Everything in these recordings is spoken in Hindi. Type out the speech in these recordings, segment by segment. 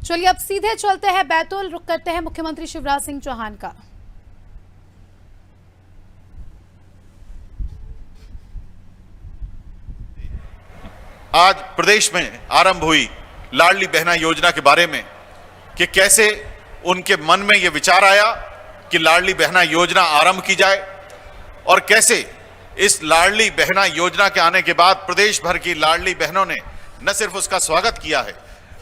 चलिए अब सीधे चलते हैं बैतूल, रुख करते हैं मुख्यमंत्री शिवराज सिंह चौहान का। आज प्रदेश में आरंभ हुई लाडली बहना योजना के बारे में कि कैसे उनके मन में यह विचार आया कि लाडली बहना योजना आरंभ की जाए और कैसे इस लाडली बहना योजना के आने के बाद प्रदेश भर की लाडली बहनों ने न सिर्फ उसका स्वागत किया है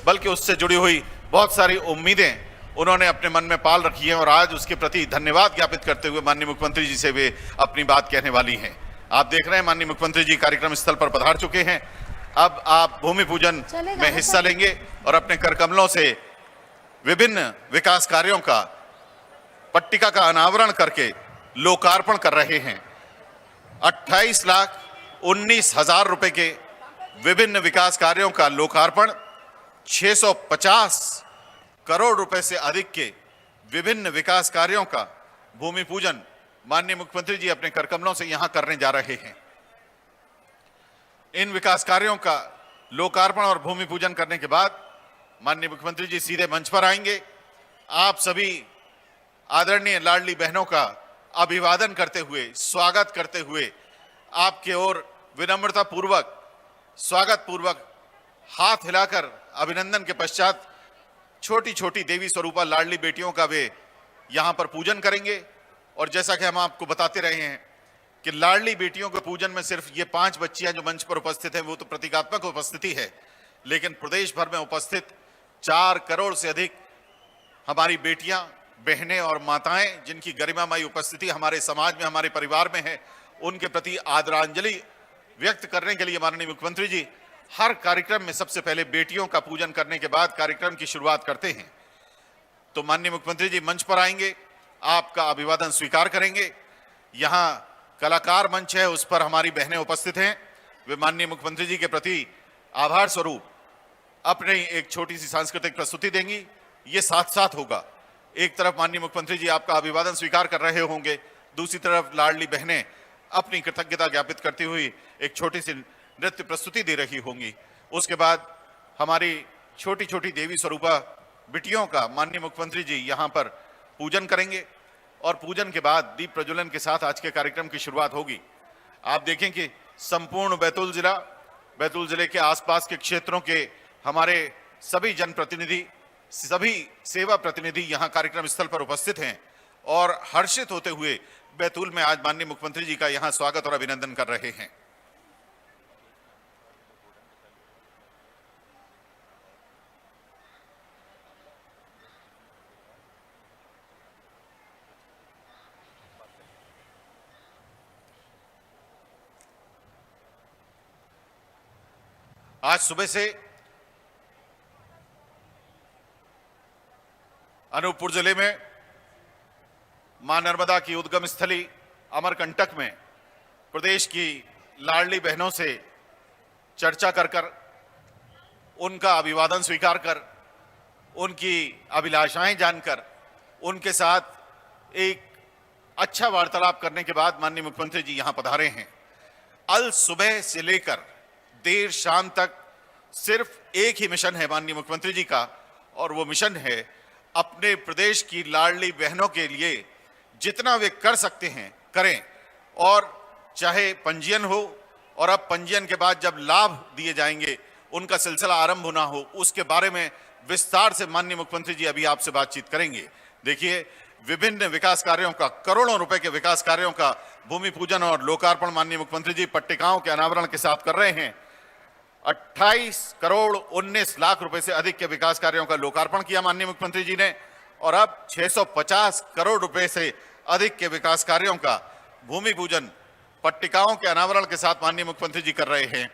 बल्कि उससे जुड़ी हुई बहुत सारी उम्मीदें उन्होंने अपने मन में पाल रखी हैं और आज उसके प्रति धन्यवाद ज्ञापित करते हुए माननीय मुख्यमंत्री जी से वे अपनी बात कहने वाली हैं। आप देख रहे हैं माननीय मुख्यमंत्री जी कार्यक्रम स्थल पर पधार चुके हैं। अब आप भूमि पूजन में हिस्सा लेंगे और अपने कर कमलों से विभिन्न विकास कार्यों का पट्टिका का अनावरण करके लोकार्पण कर रहे हैं। 28,19,000 रुपए के विभिन्न विकास कार्यों का लोकार्पण, 650 करोड़ रुपए से अधिक के विभिन्न विकास कार्यों का भूमि पूजन माननीय मुख्यमंत्री जी अपने कर कमलों से यहां करने जा रहे हैं। इन विकास कार्यों का लोकार्पण और भूमि पूजन करने के बाद माननीय मुख्यमंत्री जी सीधे मंच पर आएंगे। आप सभी आदरणीय लाडली बहनों का अभिवादन करते हुए, स्वागत करते हुए, आपके ओर विनम्रता पूर्वक, स्वागत पूर्वक हाथ हिलाकर अभिनंदन के पश्चात छोटी छोटी देवी स्वरूपा लाडली बेटियों का वे यहां पर पूजन करेंगे। और जैसा कि हम आपको बताते रहे हैं कि लाडली बेटियों के पूजन में सिर्फ ये 5 बच्चियां जो मंच पर उपस्थित हैं वो तो प्रतीकात्मक उपस्थिति है, लेकिन प्रदेश भर में उपस्थित 4 करोड़ से अधिक हमारी बेटियां, बहनें और माताएं जिनकी गरिमामयी उपस्थिति हमारे समाज में, हमारे परिवार में है, उनके प्रति आदरांजलि व्यक्त करने के लिए माननीय मुख्यमंत्री जी हर कार्यक्रम में सबसे पहले बेटियों का पूजन करने के बाद कार्यक्रम की शुरुआत करते हैं। तो माननीय मुख्यमंत्री जी मंच पर आएंगे, आपका अभिवादन स्वीकार करेंगे। यहां कलाकार मंच है, उस पर हमारी बहनें उपस्थित हैं। वे माननीय मुख्यमंत्री जी के प्रति आभार स्वरूप अपनी एक छोटी सी सांस्कृतिक प्रस्तुति देंगी। ये साथ साथ होगा। एक तरफ माननीय मुख्यमंत्री जी आपका अभिवादन स्वीकार कर रहे होंगे, दूसरी तरफ लाडली बहनें अपनी कृतज्ञता ज्ञापित करती हुई एक छोटी सी नृत्य प्रस्तुति दे रही होंगी। उसके बाद हमारी छोटी छोटी देवी स्वरूपा बिटियों का माननीय मुख्यमंत्री जी यहाँ पर पूजन करेंगे और पूजन के बाद दीप प्रज्वलन के साथ आज के कार्यक्रम की शुरुआत होगी। आप देखें कि संपूर्ण बैतूल जिले के आसपास के क्षेत्रों के हमारे सभी जनप्रतिनिधि, सभी सेवा प्रतिनिधि यहाँ कार्यक्रम स्थल पर उपस्थित हैं और हर्षित होते हुए बैतूल में आज माननीय मुख्यमंत्री जी का यहाँ स्वागत और अभिनंदन कर रहे हैं। आज सुबह से अनूपपुर जिले में मां नर्मदा की उद्गम स्थली अमरकंटक में प्रदेश की लाडली बहनों से चर्चा कर उनका अभिवादन स्वीकार कर, उनकी अभिलाषाएं जानकर, उनके साथ एक अच्छा वार्तालाप करने के बाद माननीय मुख्यमंत्री जी यहां पधारे हैं। अल सुबह से लेकर देर शाम तक सिर्फ एक ही मिशन है माननीय मुख्यमंत्री जी का, और वो मिशन है अपने प्रदेश की लाडली बहनों के लिए जितना वे कर सकते हैं करें। और चाहे पंजीयन हो और अब पंजीयन के बाद जब लाभ दिए जाएंगे उनका सिलसिला आरंभ होना हो, उसके बारे में विस्तार से माननीय मुख्यमंत्री जी अभी आपसे बातचीत करेंगे। देखिए, विभिन्न विकास कार्यों का, करोड़ों रुपए के विकास कार्यों का भूमि पूजन और लोकार्पण माननीय मुख्यमंत्री जी पट्टिकाओं के अनावरण के साथ कर रहे हैं। 28 करोड़ 19 लाख रुपए से अधिक के विकास कार्यों का लोकार्पण किया माननीय मुख्यमंत्री जी ने और अब 650 करोड़ रुपए से अधिक के विकास कार्यों का भूमि पूजन पट्टिकाओं के अनावरण के साथ माननीय मुख्यमंत्री जी कर रहे हैं।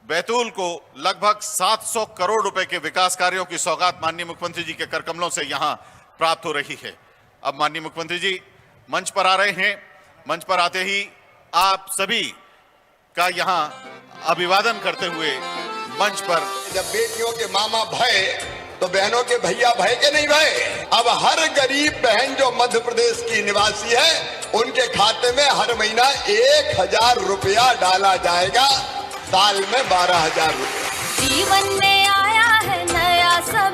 बैतूल को लगभग 700 करोड़ रुपए के विकास कार्यों की सौगात माननीय मुख्यमंत्री जी के कर कमलों से यहां प्राप्त हो रही है। अब माननीय मुख्यमंत्री जी मंच पर आ रहे हैं। मंच पर आते ही आप सभी का यहां अभिवादन करते हुए मंच पर, जब बेटियों के मामा भय तो बहनों के भैया भय के नहीं भय। अब हर गरीब बहन जो मध्य प्रदेश की निवासी है उनके खाते में हर महीना 1,000 रुपया डाला जाएगा, साल में 12,000 रुपया। जीवन में आया है नया सब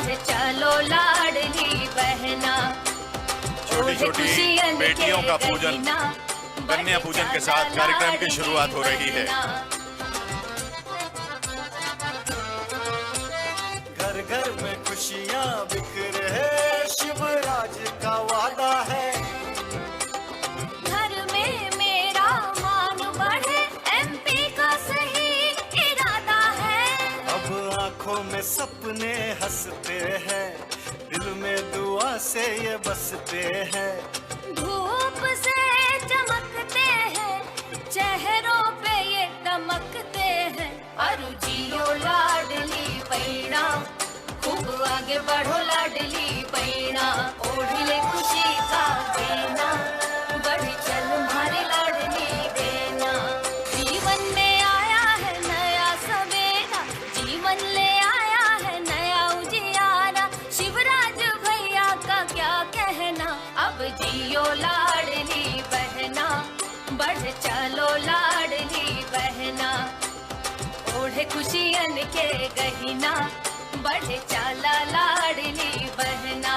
बढ़ चलो लाडली बहना, छोटी छोटी बेटियों का पूजन, कन्या पूजन के साथ कार्यक्रम की शुरुआत हो रही है। घर घर में खुशियाँ बिखरे है, शिवराज का वादा है। घर में मेरा मान बढ़े, एमपी का सही इरादा है। अब आंखों में सपने हंसते हैं, दिल में दुआ से ये बसते हैं। धूप से चमकते हैं, चेहरों पे ये दमकते हैं। अरु जियो लाडली पैना, खूब आगे बढ़ो लाडली पैना, ओढ़ ले खुशी का देना, बढ़ चल मारे लाडली देना। जीवन में आया है नया सवेरा, जीवन ले आया है नया उजियारा। शिवराज भैया का क्या कहना, अब जियो लाडली बहना, बढ़ चलो लाडली बहना, ओढ़े खुशियन के गहिना, बढ़ चला लाडली बहना।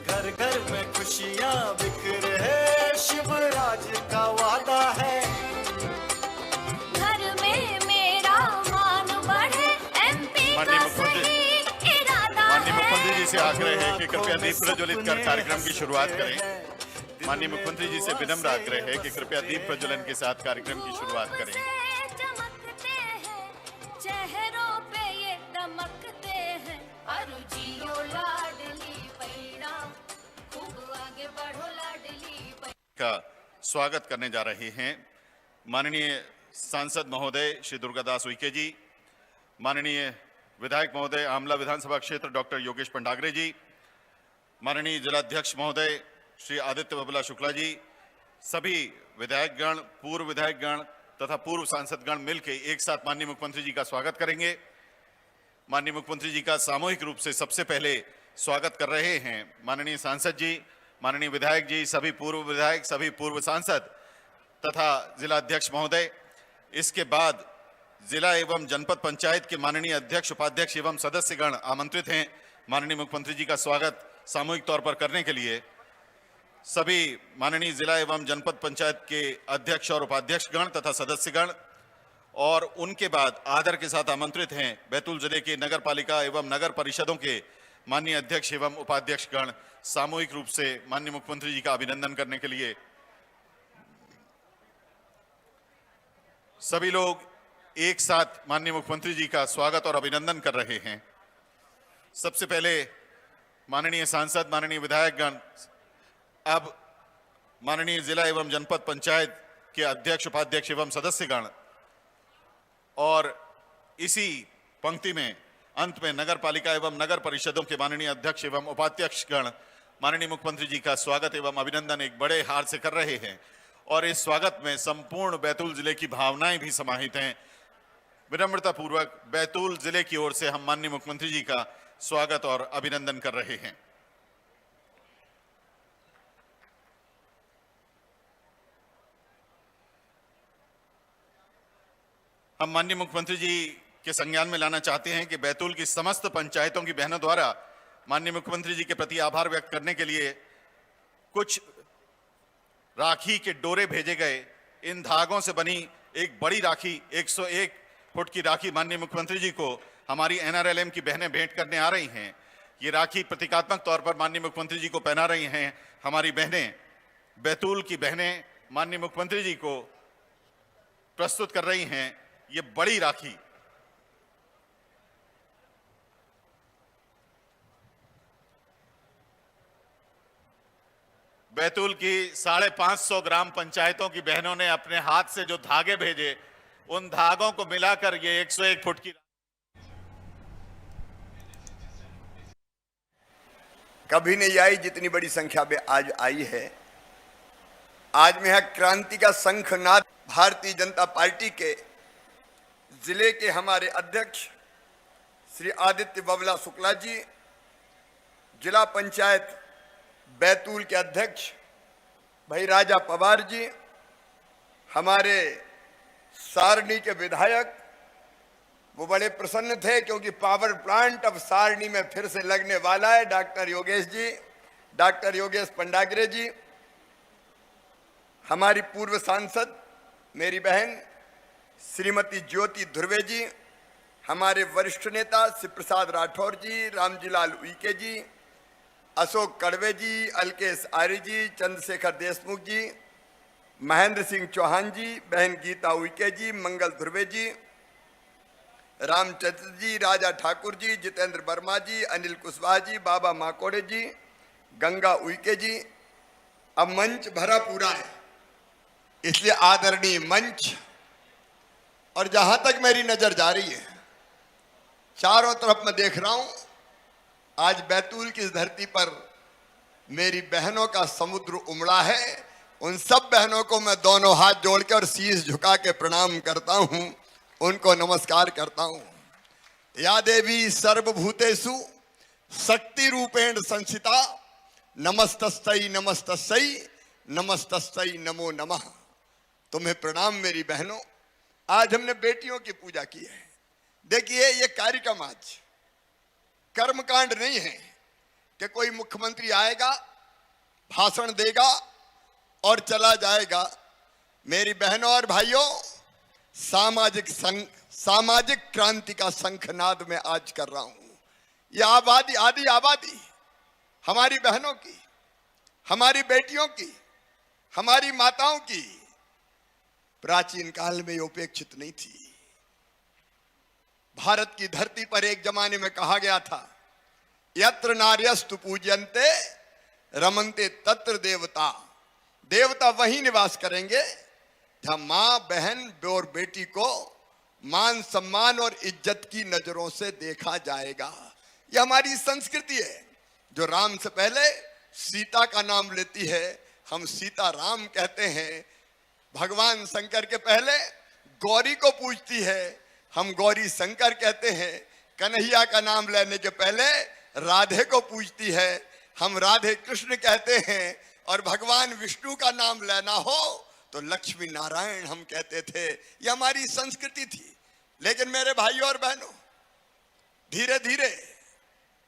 घर घर में खुशियाँ बिखरे है, शिवराज का वादा है। घर में मेरा मान बढ़े, एमपी का सही इरादा है। माननीय मुख्यमंत्री जी से आग्रह है कि कृपया दीप प्रज्वलित कर कार्यक्रम की शुरुआत करें। माननीय मुख्यमंत्री जी से विनम्र आग्रह है कि कृपया दीप प्रज्वलन के साथ कार्यक्रम की शुरुआत करें। चमकते हैं, चेहरों पे ये दमकते हैं। अरु जियो लाडली पैना, खूब आगे बढ़ो लाडली पैना। का स्वागत करने जा रहे हैं माननीय सांसद महोदय श्री दुर्गादास उइके जी, माननीय विधायक महोदय आमला विधानसभा क्षेत्र डॉक्टर योगेश पंडागरे जी, माननीय जिलाध्यक्ष महोदय श्री आदित्य बबला शुक्ला जी, सभी विधायकगण, पूर्व विधायकगण तथा पूर्व सांसदगण मिलकर एक साथ माननीय मुख्यमंत्री जी का स्वागत करेंगे। माननीय मुख्यमंत्री जी का सामूहिक रूप से सबसे पहले स्वागत कर रहे हैं माननीय सांसद जी, माननीय विधायक जी, सभी पूर्व विधायक, सभी पूर्व सांसद तथा जिलाध्यक्ष महोदय। इसके बाद जिला एवं जनपद पंचायत के माननीय अध्यक्ष, उपाध्यक्ष एवं सदस्यगण आमंत्रित हैं माननीय मुख्यमंत्री जी का स्वागत सामूहिक तौर पर करने के लिए। सभी माननीय जिला एवं जनपद पंचायत के अध्यक्ष और उपाध्यक्षगण तथा सदस्यगण, और उनके बाद आदर के साथ आमंत्रित हैं बैतूल जिले के नगर पालिका एवं नगर परिषदों के माननीय अध्यक्ष एवं उपाध्यक्षगण सामूहिक रूप से माननीय मुख्यमंत्री जी का अभिनंदन करने के लिए। सभी लोग एक साथ माननीय मुख्यमंत्री जी का स्वागत और अभिनंदन कर रहे हैं। सबसे पहले माननीय सांसद, माननीय विधायकगण अब माननीय जिला एवं जनपद पंचायत के अध्यक्ष, उपाध्यक्ष एवं सदस्यगण, और इसी पंक्ति में अंत में नगर पालिका एवं नगर परिषदों के माननीय अध्यक्ष एवं उपाध्यक्षगण माननीय मुख्यमंत्री जी का स्वागत एवं अभिनंदन एक बड़े हार से कर रहे हैं। और इस स्वागत में संपूर्ण बैतूल जिले की भावनाएं भी समाहित हैं। विनम्रता पूर्वक बैतूल जिले की ओर से हम माननीय मुख्यमंत्री जी का स्वागत और अभिनंदन कर रहे हैं। हम माननीय मुख्यमंत्री जी के संज्ञान में लाना चाहते हैं कि बैतूल की समस्त पंचायतों की बहनों द्वारा माननीय मुख्यमंत्री जी के प्रति आभार व्यक्त करने के लिए कुछ राखी के डोरे भेजे गए। इन धागों से बनी एक बड़ी राखी, 101 फुट की राखी माननीय मुख्यमंत्री जी को हमारी NRLM की बहनें भेंट करने आ रही हैं। ये राखी प्रतीकात्मक तौर पर माननीय मुख्यमंत्री जी को पहना रही हैं। हमारी बहनें, बैतूल की बहनें माननीय मुख्यमंत्री जी को प्रस्तुत कर रही हैं ये बड़ी राखी। बैतूल की 550 ग्राम पंचायतों की बहनों ने अपने हाथ से जो धागे भेजे, उन धागों को मिलाकर ये 101 फुट की कभी नहीं आई जितनी बड़ी संख्या में आज आई है। आज में है क्रांति का शंखनाद। भारतीय जनता पार्टी के जिले के हमारे अध्यक्ष श्री आदित्य बबला शुक्ला जी, जिला पंचायत बैतूल के अध्यक्ष भाई राजा पवार जी, हमारे सारणी के विधायक वो बड़े प्रसन्न थे क्योंकि पावर प्लांट अब सारणी में फिर से लगने वाला है। डॉक्टर योगेश जी, डॉक्टर योगेश पंडाग्रे जी, हमारी पूर्व सांसद मेरी बहन श्रीमती ज्योति ध्रुवे जी, हमारे वरिष्ठ नेता शिव प्रसाद राठौर जी, रामजीलाल उइके जी, अशोक कड़वे जी, अलकेश आर्य जी, चंद्रशेखर देशमुख जी, महेंद्र सिंह चौहान जी, बहन गीता उइके जी, मंगल ध्रुवे जी, रामचंद्र जी, राजा ठाकुर जी, जितेंद्र वर्मा जी, अनिल कुशवाहा जी, बाबा माकोड़े जी, गंगा उइके जी। अब मंच भरा पूरा है, इसलिए आदरणीय मंच और जहां तक मेरी नजर जा रही है चारों तरफ मैं देख रहा हूं, आज बैतूल की इस धरती पर मेरी बहनों का समुद्र उमड़ा है। उन सब बहनों को मैं दोनों हाथ जोड़ के और शीश झुका के प्रणाम करता हूं, उनको नमस्कार करता हूं। या देवी सर्वभूतेषु शक्ति रूपेण संस्थिता, नमस्तस्यै नमस्तस्यै नमस्तस्यै नमो नमः। तुम्हें प्रणाम मेरी बहनों। आज हमने बेटियों की पूजा की है। देखिए ये कार्यक्रम आज कर्मकांड नहीं है कि कोई मुख्यमंत्री आएगा, भाषण देगा और चला जाएगा। मेरी बहनों और भाइयों, सामाजिक क्रांति का शंखनाद मैं आज कर रहा हूं। यह आबादी, आदि आबादी हमारी बहनों की, हमारी बेटियों की, हमारी माताओं की प्राचीन काल में उपेक्षित नहीं थी। भारत की धरती पर एक जमाने में कहा गया था, यत्र नार्यस्तु पूज्यन्ते रमन्ते तत्र देवता। देवता वहीं निवास करेंगे जहां मां, बहन और बेटी को मान सम्मान और इज्जत की नजरों से देखा जाएगा। यह हमारी संस्कृति है, जो राम से पहले सीता का नाम लेती है, हम सीता राम कहते हैं। भगवान शंकर के पहले गौरी को पूजती है, हम गौरी शंकर कहते हैं। कन्हैया का नाम लेने के पहले राधे को पूजती है, हम राधे कृष्ण कहते हैं। और भगवान विष्णु का नाम लेना हो तो लक्ष्मी नारायण हम कहते थे। ये हमारी संस्कृति थी। लेकिन मेरे भाइयों और बहनों, धीरे धीरे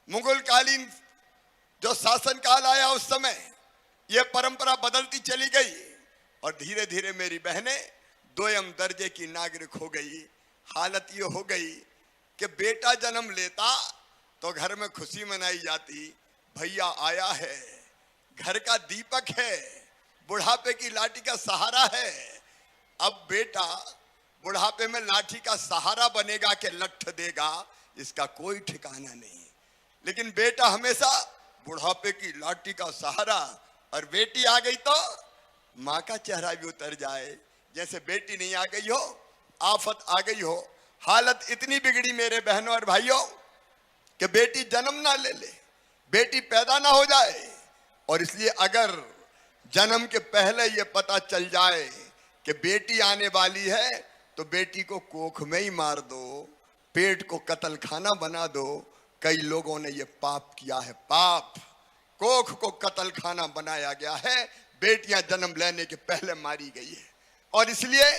मुगल कालीन जो शासन काल आया उस समय यह परंपरा बदलती चली गई और धीरे धीरे मेरी बहनें दोयम दर्जे की नागरिक हो गई। हालत ये हो गई कि बेटा जन्म लेता तो घर में खुशी मनाई जाती, भैया आया है, घर का दीपक है, बुढ़ापे की लाठी का सहारा है। अब बेटा बुढ़ापे में लाठी का सहारा बनेगा कि लठ देगा, इसका कोई ठिकाना नहीं। लेकिन बेटा हमेशा बुढ़ापे की लाठी का सहारा, और बेटी आ गई तो माँ का चेहरा भी उतर जाए। जैसे बेटी नहीं आ गई हो, आफत आ गई हो। हालत इतनी बिगड़ी मेरे बहनों और भाइयों कि बेटी जन्म ना ले ले, बेटी पैदा ना हो जाए। और इसलिए अगर जन्म के पहले ये पता चल जाए कि बेटी आने वाली है तो बेटी को कोख में ही मार दो, पेट को कत्ल खाना बना दो। कई लोगों ने ये पाप किया है, पाप। कोख को कत्ल खाना बनाया गया है, बेटियां जन्म लेने के पहले मारी गई है। और इसलिए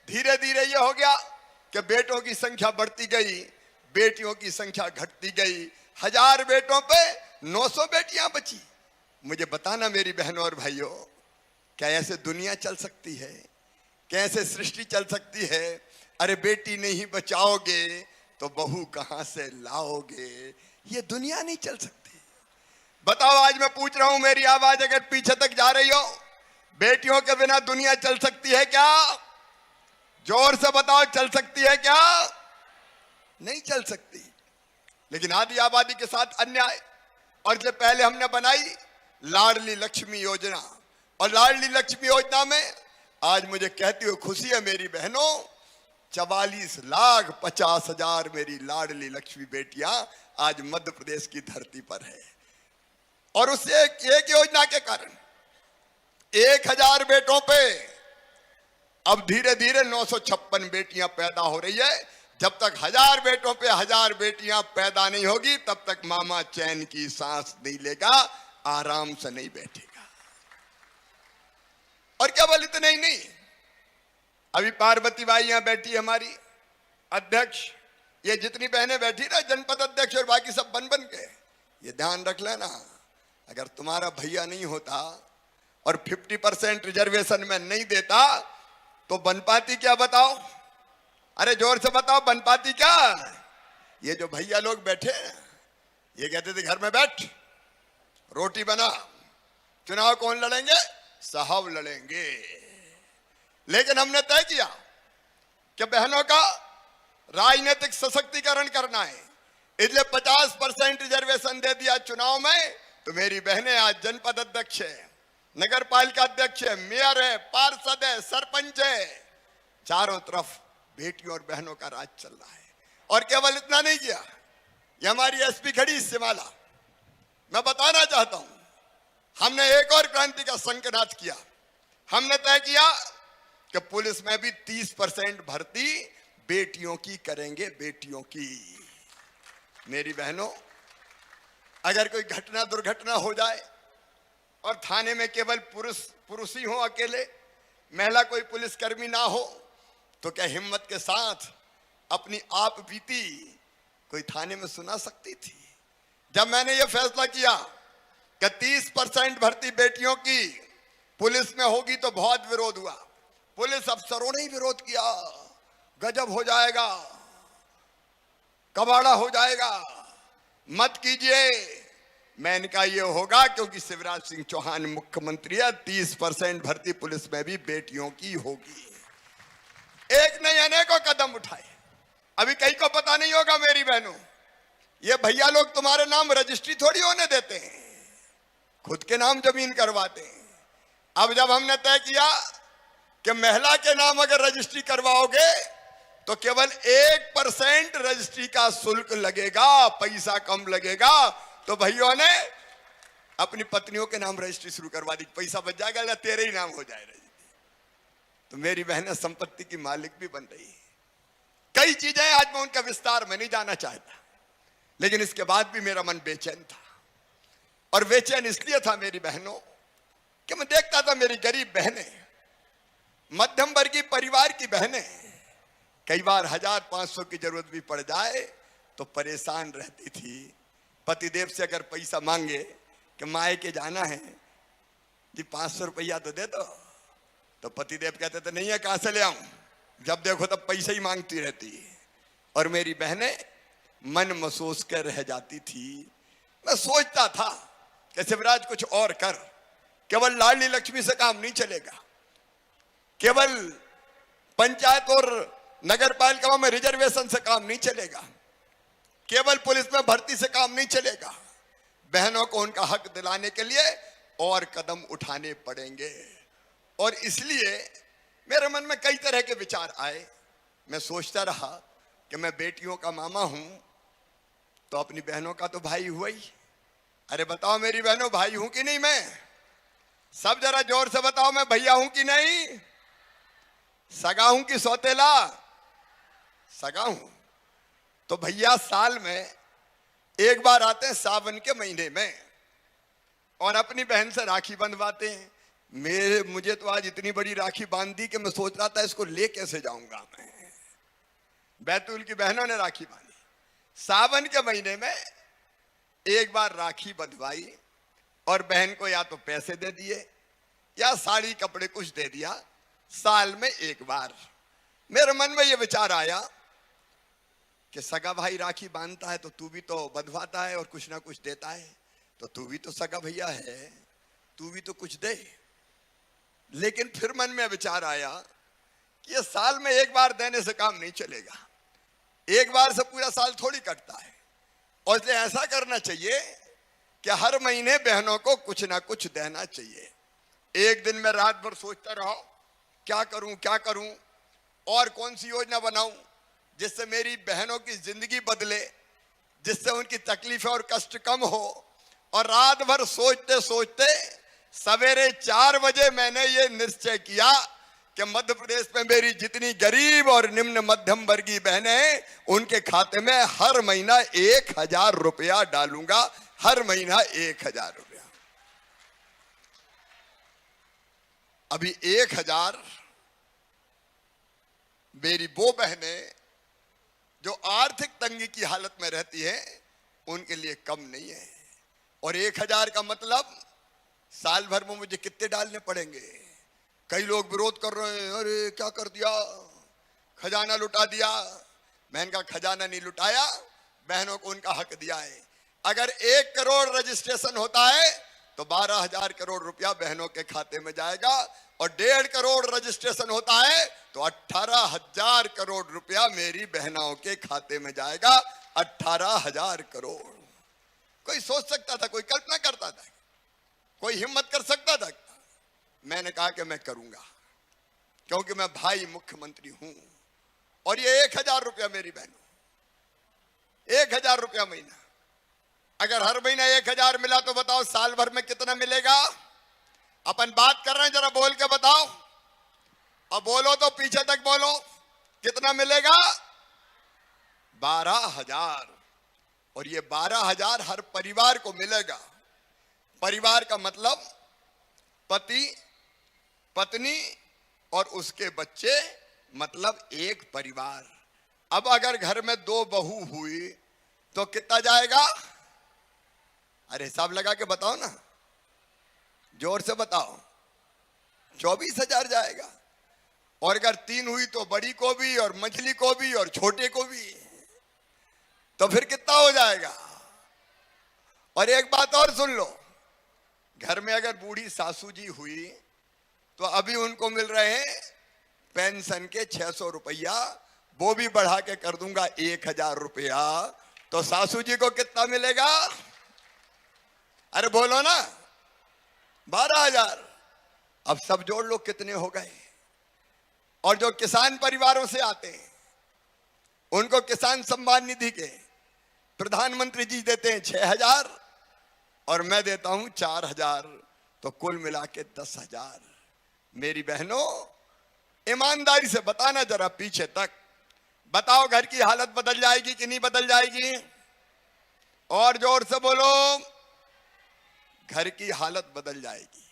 धीरे धीरे ये हो गया कि बेटों की संख्या बढ़ती गई, बेटियों की संख्या घटती गई। 1000 बेटों पे 900 बेटियां बची। मुझे बताना मेरी बहनों और भाइयों, क्या ऐसे दुनिया चल सकती है? कैसे सृष्टि चल सकती है? अरे बेटी नहीं बचाओगे तो बहू कहां से लाओगे? ये दुनिया नहीं चल सकती। बताओ, आज मैं पूछ रहा हूं, मेरी आवाज अगर पीछे तक जा रही हो, बेटियों के बिना दुनिया चल सकती है क्या? जोर से बताओ, चल सकती है क्या? नहीं चल सकती। लेकिन आधी आबादी के साथ अन्याय। और इससे पहले हमने बनाई लाडली लक्ष्मी योजना, और लाडली लक्ष्मी योजना में आज मुझे कहती हुई खुशी है मेरी बहनों, 44,50,000 मेरी लाडली लक्ष्मी बेटियां आज मध्य प्रदेश की धरती पर है। और उस एक योजना के कारण 1000 बेटों पे अब धीरे धीरे 956 बेटियां पैदा हो रही है। जब तक 1000 बेटों पे 1000 बेटियां पैदा नहीं होगी तब तक मामा चैन की सांस नहीं लेगा, आराम से नहीं बैठेगा। और केवल इतना ही नहीं, अभी पार्वती बाई यहां बैठी हमारी अध्यक्ष, ये जितनी बहनें बैठी ना जनपद अध्यक्ष और बाकी सब बन बन के, ये ध्यान रख लेना, अगर तुम्हारा भैया नहीं होता और 50% रिजर्वेशन में नहीं देता तो बन पाती क्या बताओ? अरे जोर से बताओ, बन पाती क्या? ये जो भैया लोग बैठे ये कहते थे घर में बैठ, रोटी बना, चुनाव कौन लड़ेंगे? साहब लड़ेंगे। लेकिन हमने तय किया कि बहनों का राजनीतिक सशक्तिकरण करना है, इसलिए 50% रिजर्वेशन दे दिया चुनाव में। तो मेरी बहनें आज जनपद अध्यक्ष है, नगर पालिका अध्यक्ष है, मेयर है, पार्षद है, सरपंच है, चारों तरफ बेटियों और बहनों का राज चल रहा है। और केवल इतना नहीं किया, ये हमारी एसपी खड़ी सिमाला, मैं बताना चाहता हूं, हमने एक और क्रांति का संकनाद किया। हमने तय किया कि पुलिस में भी 30% भर्ती बेटियों की करेंगे, बेटियों की। मेरी बहनों, अगर कोई घटना दुर्घटना हो जाए और थाने में केवल पुरुष ही हो, अकेले, महिला कोई पुलिसकर्मी ना हो, तो क्या हिम्मत के साथ अपनी आप बीती कोई थाने में सुना सकती थी? जब मैंने ये फैसला किया कि 30% भर्ती बेटियों की पुलिस में होगी तो बहुत विरोध हुआ। पुलिस अफसरों ने ही विरोध किया, गजब हो जाएगा, कबाड़ा हो जाएगा, मत कीजिए। मैंने कहा ये होगा क्योंकि शिवराज सिंह चौहान मुख्यमंत्री है, 30% भर्ती पुलिस में भी बेटियों की होगी। एक नहीं अनेकों कदम उठाए। अभी कई को पता नहीं होगा मेरी बहनों, ये भैया लोग तुम्हारे नाम रजिस्ट्री थोड़ी होने देते हैं, खुद के नाम जमीन करवाते हैं। अब जब हमने तय किया कि महिला के नाम अगर रजिस्ट्री करवाओगे तो केवल 1% रजिस्ट्री का शुल्क लगेगा, पैसा कम लगेगा, तो भैयों ने अपनी पत्नियों के नाम रजिस्ट्री शुरू करवा दी, पैसा बच जाएगा या तेरे ही नाम हो जाए रजिस्ट्री। तो मेरी बहनें संपत्ति की मालिक भी बन रही है। कई चीजें आज मैं उनका विस्तार में नहीं जाना चाहता, लेकिन इसके बाद भी मेरा मन बेचैन था। और बेचैन इसलिए था मेरी बहनों कि मैं देखता था मेरी गरीब बहनें, मध्यम वर्गीय परिवार की बहनें, कई बार 1000-500 की जरूरत भी पड़ जाए तो परेशान रहती थी। पतिदेव से अगर पैसा मांगे कि मायके जाना है जी 500 रुपया तो दे दो, तो पतिदेव कहते थे नहीं है, कहां से ले आऊं? जब देखो तब पैसे ही मांगती रहती। और मेरी बहनें मन महसूस कर रह जाती थी। मैं सोचता था कि शिवराज कुछ और कर, केवल लाडली लक्ष्मी से काम नहीं चलेगा, केवल पंचायत और नगर पालिकाओं में रिजर्वेशन से काम नहीं चलेगा, केवल पुलिस में भर्ती से काम नहीं चलेगा। बहनों को उनका हक दिलाने के लिए और कदम उठाने पड़ेंगे। और इसलिए मेरे मन में कई तरह के विचार आए। मैं सोचता रहा कि मैं बेटियों का मामा हूं तो अपनी बहनों का तो भाई हुआ ही। अरे बताओ मेरी बहनों, भाई हूं कि नहीं? मैं सब जरा जोर से बताओ, मैं भैया हूं कि नहीं? सगा हूं कि सौतेला? सगा हूं। तो भैया साल में एक बार आते हैं सावन के महीने में और अपनी बहन से राखी बंधवाते हैं। मुझे तो आज इतनी बड़ी राखी बांध दी कि मैं सोच रहा था इसको ले कैसे जाऊंगा मैं। बैतूल की बहनों ने राखी बांधी, सावन के महीने में एक बार राखी बंधवाई और बहन को या तो पैसे दे दिए या साड़ी कपड़े कुछ दे दिया। साल में एक बार मेरे मन में यह विचार आया कि सगा भाई राखी बांधता है तो तू भी तो बंधवाता है और कुछ ना कुछ देता है, तो तू भी तो सगा भैया है, तू भी तो कुछ दे। लेकिन फिर मन में विचार आया कि ये साल में एक बार देने से काम नहीं चलेगा, एक बार से पूरा साल थोड़ी कटता है। और इसलिए ऐसा करना चाहिए कि हर महीने बहनों को कुछ ना कुछ देना चाहिए। एक दिन में रात भर सोचता रहा क्या करूं और कौन सी योजना बनाऊं जिससे मेरी बहनों की जिंदगी बदले, जिससे उनकी तकलीफें और कष्ट कम हो। और रात भर सोचते सोचते सवेरे 4 बजे मैंने ये निश्चय किया कि मध्य प्रदेश में मेरी जितनी गरीब और निम्न मध्यम वर्गीय बहनें हैं उनके खाते में हर महीना 1000 रुपया डालूंगा, हर महीना 1000 रुपया। अभी 1000 मेरी वो बहनें जो आर्थिक तंगी की हालत में रहती है उनके लिए कम नहीं है। और 1000 का मतलब साल भर में मुझे कितने डालने पड़ेंगे? कई लोग विरोध कर रहे हैं, अरे क्या कर दिया, खजाना लुटा दिया। बहन का खजाना नहीं लुटाया, बहनों को उनका हक दिया है। अगर 1 करोड़ रजिस्ट्रेशन होता है तो 12,000 करोड़ रुपया बहनों के खाते में जाएगा, और 1.5 करोड़ रजिस्ट्रेशन होता है तो 18,000 करोड़ रुपया मेरी बहनों के खाते में जाएगा। 18,000 करोड़। कोई सोच सकता था, कोई कल्पना करता था, कोई हिम्मत कर सकता था? मैंने कहा कि मैं करूंगा, क्योंकि मैं भाई मुख्यमंत्री हूं। और ये 1,000 रुपया मेरी बहनों, 1,000 रुपया महीना। अगर हर महीना 1,000 मिला तो बताओ साल भर में कितना मिलेगा? अपन बात कर रहे हैं, जरा बोल के बताओ। अब बोलो तो पीछे तक बोलो, कितना मिलेगा? 12,000। और ये 12,000 हर परिवार को मिलेगा। परिवार का मतलब पति, पत्नी और उसके बच्चे, मतलब एक परिवार। अब अगर घर में 2 बहू हुई तो कितना जाएगा? अरे हिसाब लगा के बताओ ना, जोर से बताओ। 24,000 जाएगा। और अगर 3 हुई तो बड़ी को भी और मछली को भी और छोटे को भी, तो फिर कितना हो जाएगा? और एक बात और सुन लो, घर में अगर बूढ़ी सासू जी हुई तो अभी उनको मिल रहे हैं पेंशन के 600 रुपया, वो भी बढ़ा के कर दूंगा 1,000 रुपया। तो सासू जी को कितना मिलेगा? अरे बोलो ना, 12,000। अब सब जोड़ लो कितने हो गए। और जो किसान परिवारों से आते हैं उनको किसान सम्मान निधि के प्रधानमंत्री जी देते हैं 6,000 और मैं देता हूं 4,000, तो कुल मिला के 10,000। मेरी बहनों, ईमानदारी से बताना जरा पीछे तक, बताओ घर की हालत बदल जाएगी कि नहीं बदल जाएगी? और जोर से बोलो, घर की हालत बदल जाएगी।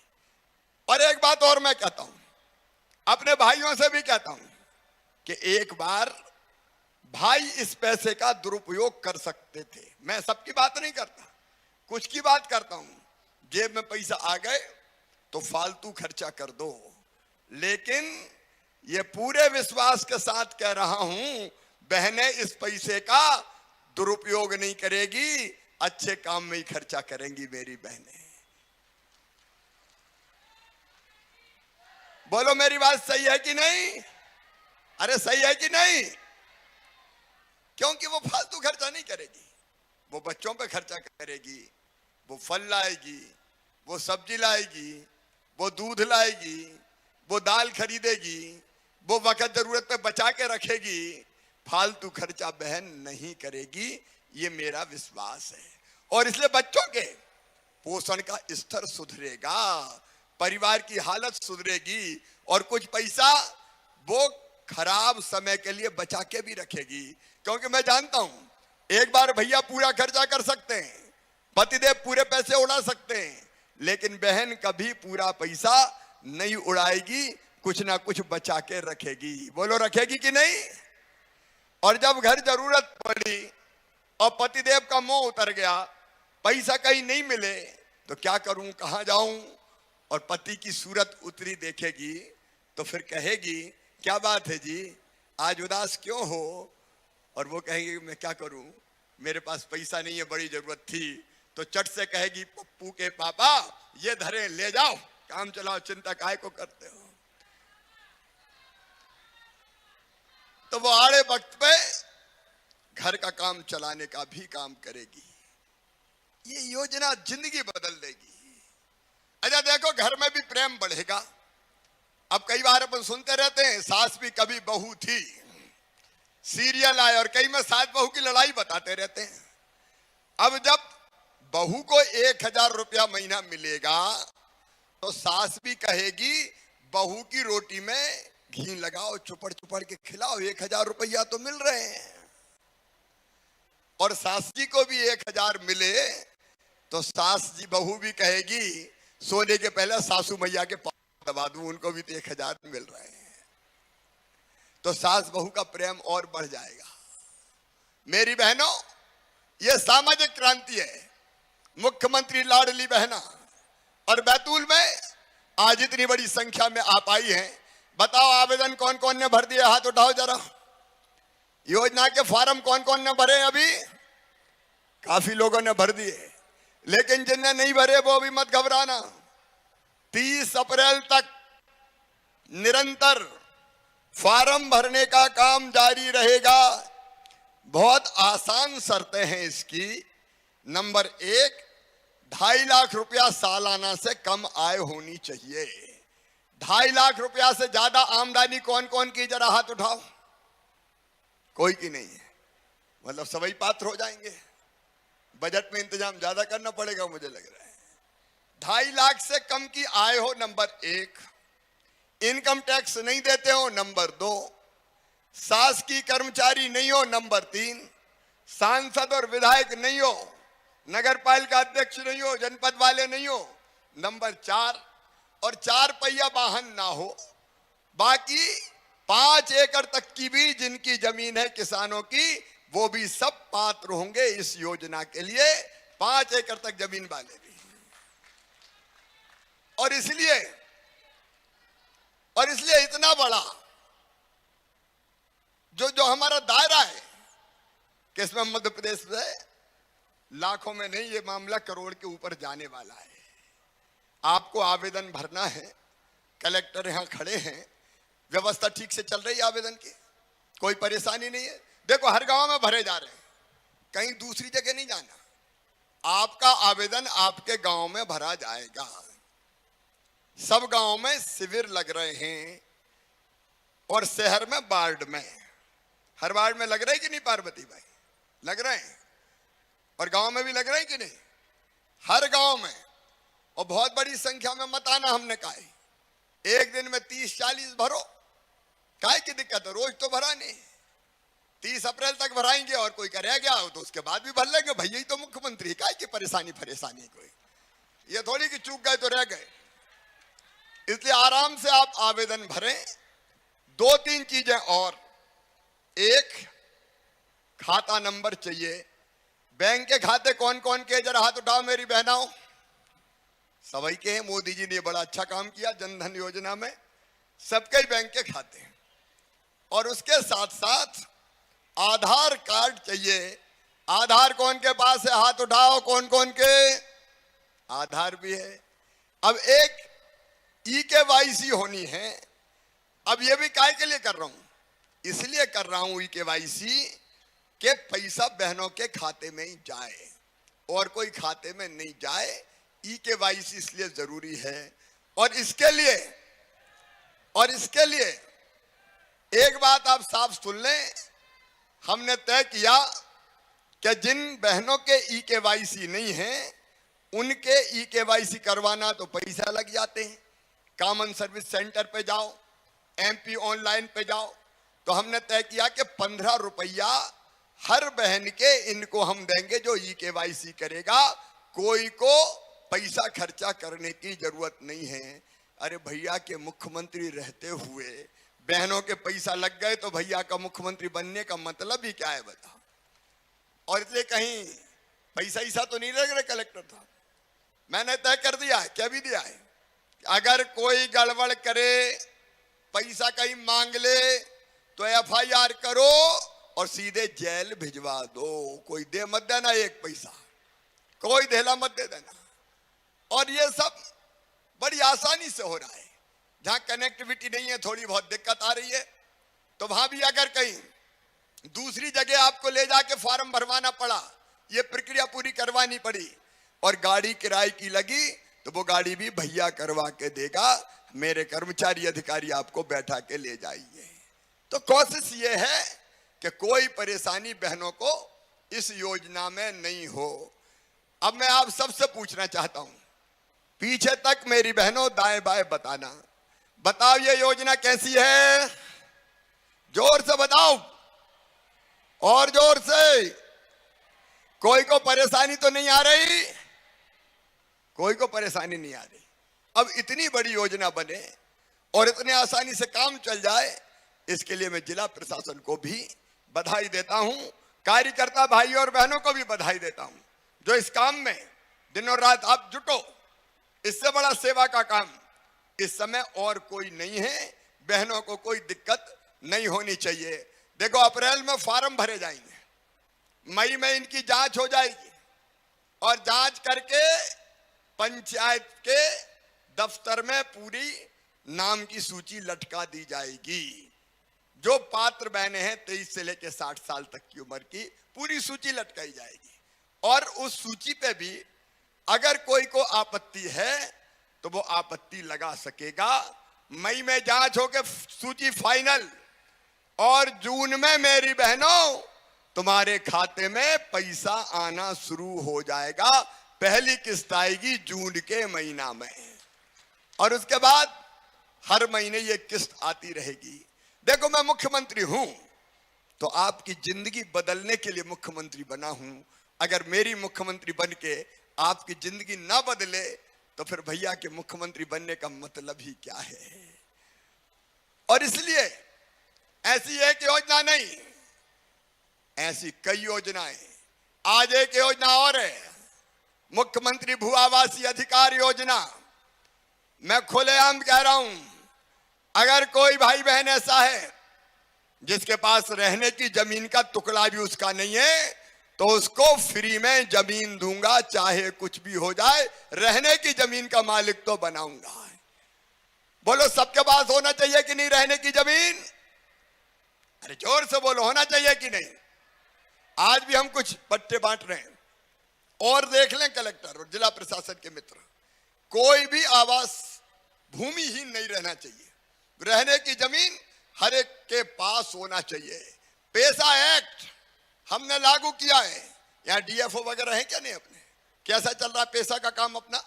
और एक बात और मैं कहता हूं, अपने भाइयों से भी कहता हूं कि एक बार भाई इस पैसे का दुरुपयोग कर सकते थे। मैं सबकी बात नहीं करता, कुछ की बात करता हूं। जेब में पैसा आ गए तो फालतू खर्चा कर दो, लेकिन ये पूरे विश्वास के साथ कह रहा हूं, बहनें इस पैसे का दुरुपयोग नहीं करेगी, अच्छे काम में ही खर्चा करेंगी मेरी बहनें। बोलो मेरी बात सही है कि नहीं? अरे सही है कि नहीं? क्योंकि वो फालतू खर्चा नहीं करेगी, वो बच्चों पे खर्चा करेगी, वो फल लाएगी, वो सब्जी लाएगी, वो दूध लाएगी, वो दाल खरीदेगी, वो वक्त जरूरत पे बचा के रखेगी। फालतू खर्चा बहन नहीं करेगी, ये मेरा विश्वास है। और इसलिए बच्चों के पोषण का स्तर सुधरेगा, परिवार की हालत सुधरेगी, और कुछ पैसा वो खराब समय के लिए बचा के भी रखेगी। क्योंकि मैं जानता हूं एक बार भैया पूरा खर्चा कर सकते हैं, पतिदेव पूरे पैसे उड़ा सकते हैं, लेकिन बहन कभी पूरा पैसा नहीं उड़ाएगी, कुछ ना कुछ बचा के रखेगी। बोलो रखेगी कि नहीं? और जब घर जरूरत पड़ी और पतिदेव का मोह उतर गया, पैसा कहीं नहीं मिले, तो क्या करूं, कहां जाऊं? और पति की सूरत उतरी देखेगी तो फिर कहेगी, क्या बात है जी, आज उदास क्यों हो? और वो कहेगी, मैं क्या करूं, मेरे पास पैसा नहीं है, बड़ी जरूरत थी। तो चट से कहेगी, पप्पू के पापा ये धरे, ले जाओ, काम चलाओ, चिंता काहे को करते हो? तो वो आड़े वक्त पे घर का काम चलाने का भी काम करेगी। ये योजना जिंदगी बदल देगी। अच्छा देखो, घर में भी प्रेम बढ़ेगा। अब कई बार अपन सुनते रहते हैं, सास भी कभी बहू थी, सीरियल आए और कई में सास बहू की लड़ाई बताते रहते हैं। अब जब बहू को 1,000 रुपया महीना मिलेगा तो सास भी कहेगी, बहू की रोटी में घी लगाओ, चुपड़ चुपड़ के खिलाओ, 1,000 रुपया तो मिल रहे हैं। और सास जी को भी 1,000 मिले तो सास जी बहू भी कहेगी, सोने के पहले सासू मैया के पाँव दबा दूं, उनको भी तो 1,000 मिल रहे हैं। तो सास बहू का प्रेम और बढ़ जाएगा। मेरी बहनों, ये सामाजिक क्रांति है। मुख्यमंत्री लाडली बहना और बैतूल में आज इतनी बड़ी संख्या में आप आई हैं। बताओ आवेदन कौन कौन ने भर दिए, हाथ उठाओ जरा। योजना के फॉर्म कौन कौन ने भरे? अभी काफी लोगों ने भर दिए, लेकिन जिनने नहीं भरे वो भी मत घबराना। 30 अप्रैल तक निरंतर फॉर्म भरने का काम जारी रहेगा। बहुत आसान शर्तें हैं इसकी। नंबर 1, 2.5 लाख रुपया सालाना से कम आय होनी चाहिए। 2.5 लाख रुपया से ज्यादा आमदनी कौन कौन की, जरा हाथ उठाओ। कोई की नहीं है, मतलब सभी पात्र हो जाएंगे। बजट में इंतजाम ज्यादा करना पड़ेगा मुझे लग रहा है। 2.5 लाख से कम की आय हो, नंबर 1। इनकम टैक्स नहीं देते हो, नंबर 2। शासकीय कर्मचारी नहीं हो, नंबर 3। सांसद और विधायक नहीं हो, नगर पालिका अध्यक्ष नहीं हो, जनपद वाले नहीं हो, नंबर 4। और 4 पहिया वाहन ना हो। बाकी 5 एकड़ तक की भी जिनकी जमीन है किसानों की, वो भी सब पात्र होंगे इस योजना के लिए। 5 एकड़ तक जमीन वाले भी। और इसलिए इतना बड़ा जो हमारा दायरा है कि इसमें मध्य प्रदेश में लाखों में नहीं, ये मामला करोड़ के ऊपर जाने वाला है। आपको आवेदन भरना है। कलेक्टर यहां खड़े हैं, व्यवस्था ठीक से चल रही है आवेदन की, कोई परेशानी नहीं है। देखो हर गांव में भरे जा रहे हैं, कहीं दूसरी जगह नहीं जाना। आपका आवेदन आपके गांव में भरा जाएगा। सब गांव में शिविर लग रहे हैं और शहर में वार्ड में, हर वार्ड में लग रहे हैं कि नहीं पार्वती भाई? लग रहे हैं। और गांव में भी लग रहे हैं कि नहीं? हर गांव में। और बहुत बड़ी संख्या में मत आना, हमने कहा है। एक दिन में 30-40 भरो, काहे की दिक्कत है? रोज तो भरा नहीं। 30 अप्रैल तक भराएंगे और कोई रह गया तो उसके बाद भी भर लेंगे। भैया ही तो मुख्यमंत्री, काहे की परेशानी कोई? ये थोड़ी कि चूक गए तो रह गए। इसलिए आराम से आप आवेदन भरें। 2-3 चीजें और। 1, खाता नंबर चाहिए। बैंक के खाते कौन कौन के, जरा हाथ उठाओ मेरी बहनाओं। सभी के हैं। मोदी जी ने बड़ा अच्छा काम किया जनधन योजना में, सबके बैंक के खाते। और उसके साथ साथ आधार कार्ड चाहिए। आधार कौन के पास है, हाथ उठाओ। कौन कौन के? आधार भी है। अब एक EKYC होनी है। अब ये भी काय के लिए कर रहा हूं? इसलिए कर रहा हूं EKYC के पैसा बहनों के खाते में ही जाए और कोई खाते में नहीं जाए। EKYC इसलिए जरूरी है। और इसके लिए एक बात आप साफ सुन लें। हमने तय किया कि जिन बहनों के EKYC नहीं है, उनके EKYC करवाना तो पैसा लग जाते हैं। कॉमन सर्विस सेंटर पे जाओ, MP ऑनलाइन पे जाओ। तो हमने तय किया कि 15 रुपया हर बहन के इनको हम देंगे जो EKYC करेगा। कोई को पैसा खर्चा करने की जरूरत नहीं है। अरे भैया के मुख्यमंत्री रहते हुए बहनों के पैसा लग गए तो भैया का मुख्यमंत्री बनने का मतलब ही क्या है बताओ? और इसलिए कहीं पैसा तो नहीं लग रहा। कलेक्टर था, मैंने तय कर दिया है, क्या भी दिया है, अगर कोई गड़बड़ करे, पैसा कहीं मांग ले तो FIR करो और सीधे जेल भिजवा दो। कोई दे मत देना एक पैसा, कोई धेला मत दे देना। और ये सब बड़ी आसानी से हो रहा है। जहां कनेक्टिविटी नहीं है, थोड़ी बहुत दिक्कत आ रही है, तो वहां भी अगर कहीं दूसरी जगह आपको ले जाके फॉर्म भरवाना पड़ा, ये प्रक्रिया पूरी करवानी पड़ी और गाड़ी किराए की लगी, तो वो गाड़ी भी भैया करवा के देगा। मेरे कर्मचारी अधिकारी आपको बैठा के ले जाइए। तो कोशिश ये है कि कोई परेशानी बहनों को इस योजना में नहीं हो। अब मैं आप सबसे पूछना चाहता हूं, पीछे तक मेरी बहनों दाएं बाएं बताना। बताओ ये योजना कैसी है? जोर से बताओ, और जोर से। कोई को परेशानी तो नहीं आ रही? कोई को परेशानी नहीं आ रही। अब इतनी बड़ी योजना बने और इतने आसानी से काम चल जाए, इसके लिए मैं जिला प्रशासन को भी बधाई देता हूं, कार्यकर्ता भाई और बहनों को भी बधाई देता हूं जो इस काम में दिनों रात आप जुटो। इससे बड़ा सेवा का काम इस समय और कोई नहीं है। बहनों को कोई दिक्कत नहीं होनी चाहिए। देखो, अप्रैल में फॉर्म भरे जाएंगे, मई में इनकी जांच हो जाएगी और जांच करके पंचायत के दफ्तर में पूरी नाम की सूची लटका दी जाएगी। जो पात्र बहनें हैं 23 से लेकर 60 साल तक की उम्र की, पूरी सूची लटकाई जाएगी और उस सूची पे भी अगर कोई को आपत्ति है तो वो आपत्ति लगा सकेगा। मई में जांच होकर सूची फाइनल और जून में मेरी बहनों तुम्हारे खाते में पैसा आना शुरू हो जाएगा। पहली किस्त आएगी जून के महीना में और उसके बाद हर महीने ये किस्त आती रहेगी। देखो, मैं मुख्यमंत्री हूं तो आपकी जिंदगी बदलने के लिए मुख्यमंत्री बना हूं। अगर मेरी मुख्यमंत्री बन के आपकी जिंदगी ना बदले तो फिर भैया के मुख्यमंत्री बनने का मतलब ही क्या है। और इसलिए ऐसी एक योजना नहीं, ऐसी कई योजनाएं। आज एक योजना और है, मुख्यमंत्री भू आवासीय अधिकार योजना। मैं खुलेआम कह रहा हूं, अगर कोई भाई बहन ऐसा है जिसके पास रहने की जमीन का टुकड़ा भी उसका नहीं है तो उसको फ्री में जमीन दूंगा, चाहे कुछ भी हो जाए। रहने की जमीन का मालिक तो बनाऊंगा। बोलो, सबके पास होना चाहिए कि नहीं रहने की जमीन? अरे जोर से बोलो, होना चाहिए कि नहीं? आज भी हम कुछ पट्टे बांट रहे हैं और देख लें कलेक्टर और जिला प्रशासन के मित्र, कोई भी आवास भूमिहीन नहीं रहना चाहिए। रहने की जमीन हर एक के पास होना चाहिए। पैसा एक्ट हमने लागू किया है। यहाँ डीएफओ वगैरह है क्या? नहीं अपने कैसा चल रहा है पैसा का काम अपना?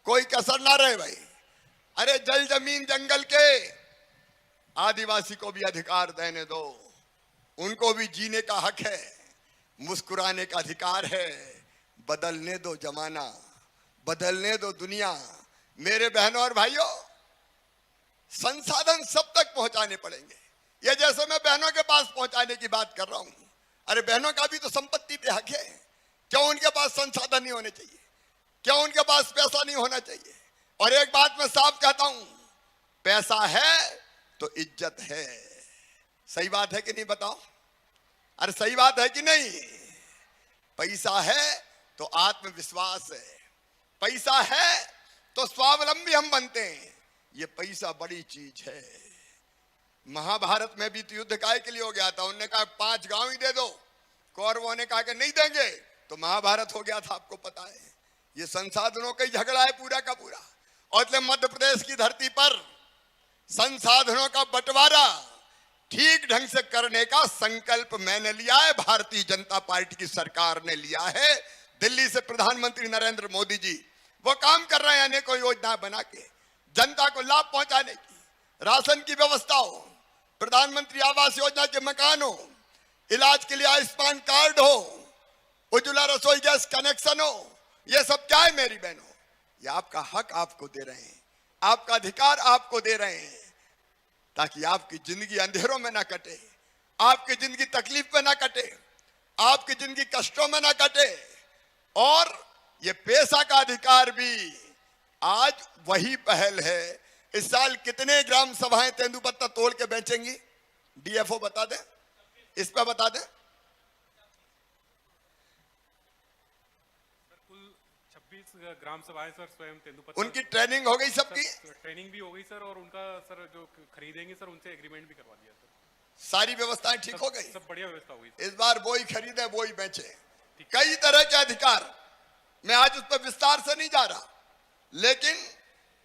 कोई कसर ना रहे भाई। अरे जल जमीन जंगल के आदिवासी को भी अधिकार देने दो, उनको भी जीने का हक है, मुस्कुराने का अधिकार है। बदलने दो जमाना, बदलने दो दुनिया। मेरे बहनों और भाइयों, संसाधन सब तक पहुंचाने पड़ेंगे। ये जैसे मैं बहनों के पास पहुंचाने की बात कर रहा हूं, अरे बहनों का भी तो संपत्ति पे हक है। क्यों उनके पास संसाधन नहीं होने चाहिए? क्यों उनके पास पैसा नहीं होना चाहिए? और एक बात मैं साफ कहता हूं, पैसा है तो इज्जत है। सही बात है कि नहीं बताओ? अरे सही बात है कि नहीं? पैसा है तो आत्मविश्वास है, पैसा है तो स्वावलंबी हम बनते हैं। ये पैसा बड़ी चीज है। महाभारत में भी तो युद्ध काय के लिए हो गया था। उन्होंने कहा 5 गांव ही दे दो, कौरवों ने कहा कि नहीं देंगे, तो महाभारत हो गया था, आपको पता है। ये संसाधनों का ही झगड़ा है पूरा का पूरा। और इसलिए मध्य प्रदेश की धरती पर संसाधनों का बंटवारा ठीक ढंग से करने का संकल्प मैंने लिया है, भारतीय जनता पार्टी की सरकार ने लिया है। दिल्ली से प्रधानमंत्री नरेंद्र मोदी जी वो काम कर रहे हैं अनेकों योजना बना के जनता को लाभ पहुंचाने की। राशन की व्यवस्था हो, प्रधानमंत्री आवास योजना के मकान हो, इलाज के लिए आयुष्मान कार्ड हो, उज्ज्वला रसोई गैस कनेक्शन हो। ये सब क्या है मेरी बहनों? ये आपका हक आपको दे रहे हैं, आपका अधिकार आपको दे रहे हैं, ताकि आपकी जिंदगी अंधेरों में ना कटे, आपकी जिंदगी तकलीफ में ना कटे, आपकी जिंदगी कष्टों में ना कटे। और ये पैसा का अधिकार भी आज वही पहल है। इस साल कितने ग्राम सभाएं तेंदुपत्ता तोड़ के बेचेंगी? डीएफओ बता दे, इस पर बता दे। कुल 26 ग्राम सभाएं सर स्वयं तेंदुपत्ता। उनकी ट्रेनिंग हो गई सबकी? ट्रेनिंग भी हो गई सर, और उनका सर जो खरीदेंगे सर उनसे एग्रीमेंट भी करवा दिया सर। सारी व्यवस्थाएं ठीक हो गई? सब बढ़िया व्यवस्था हुई। इस बार वो ही खरीदे वो ही बेचे। कई तरह के अधिकार, मैं आज उस पर विस्तार से नहीं जा रहा, लेकिन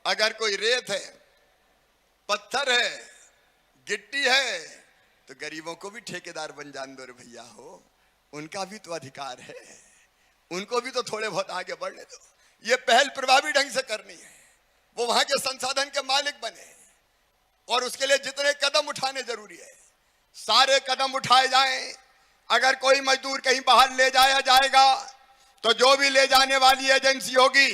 अगर कोई रेत है, पत्थर है, गिट्टी है, तो गरीबों को भी ठेकेदार बन जान दो रे भैया हो। उनका भी तो अधिकार है, उनको भी तो थोड़े बहुत आगे बढ़ने दो। ये पहल प्रभावी ढंग से करनी है, वो वहां के संसाधन के मालिक बने। और उसके लिए जितने कदम उठाने जरूरी है सारे कदम उठाए जाएं। अगर कोई मजदूर कहीं बाहर ले जाया जाएगा तो जो भी ले जाने वाली एजेंसी होगी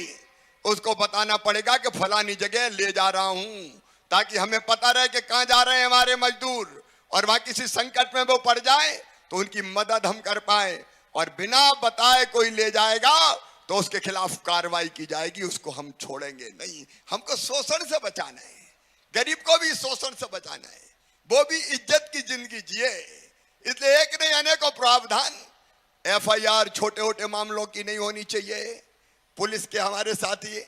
उसको बताना पड़ेगा कि फलानी जगह ले जा रहा हूं, ताकि हमें पता रहे कि कहां जा रहे हैं हमारे मजदूर। और वहां किसी संकट में वो पड़ जाए तो उनकी मदद हम कर पाए, और बिना बताए कोई ले जाएगा तो उसके खिलाफ कार्रवाई की जाएगी, उसको हम छोड़ेंगे नहीं। हमको शोषण से बचाना है, गरीब को भी शोषण से बचाना है, वो भी इज्जत की जिंदगी जिए। इसलिए एक नहीं अनेकों प्रावधान। एफआईआर छोटे छोटे मामलों की नहीं होनी चाहिए। पुलिस के हमारे साथी,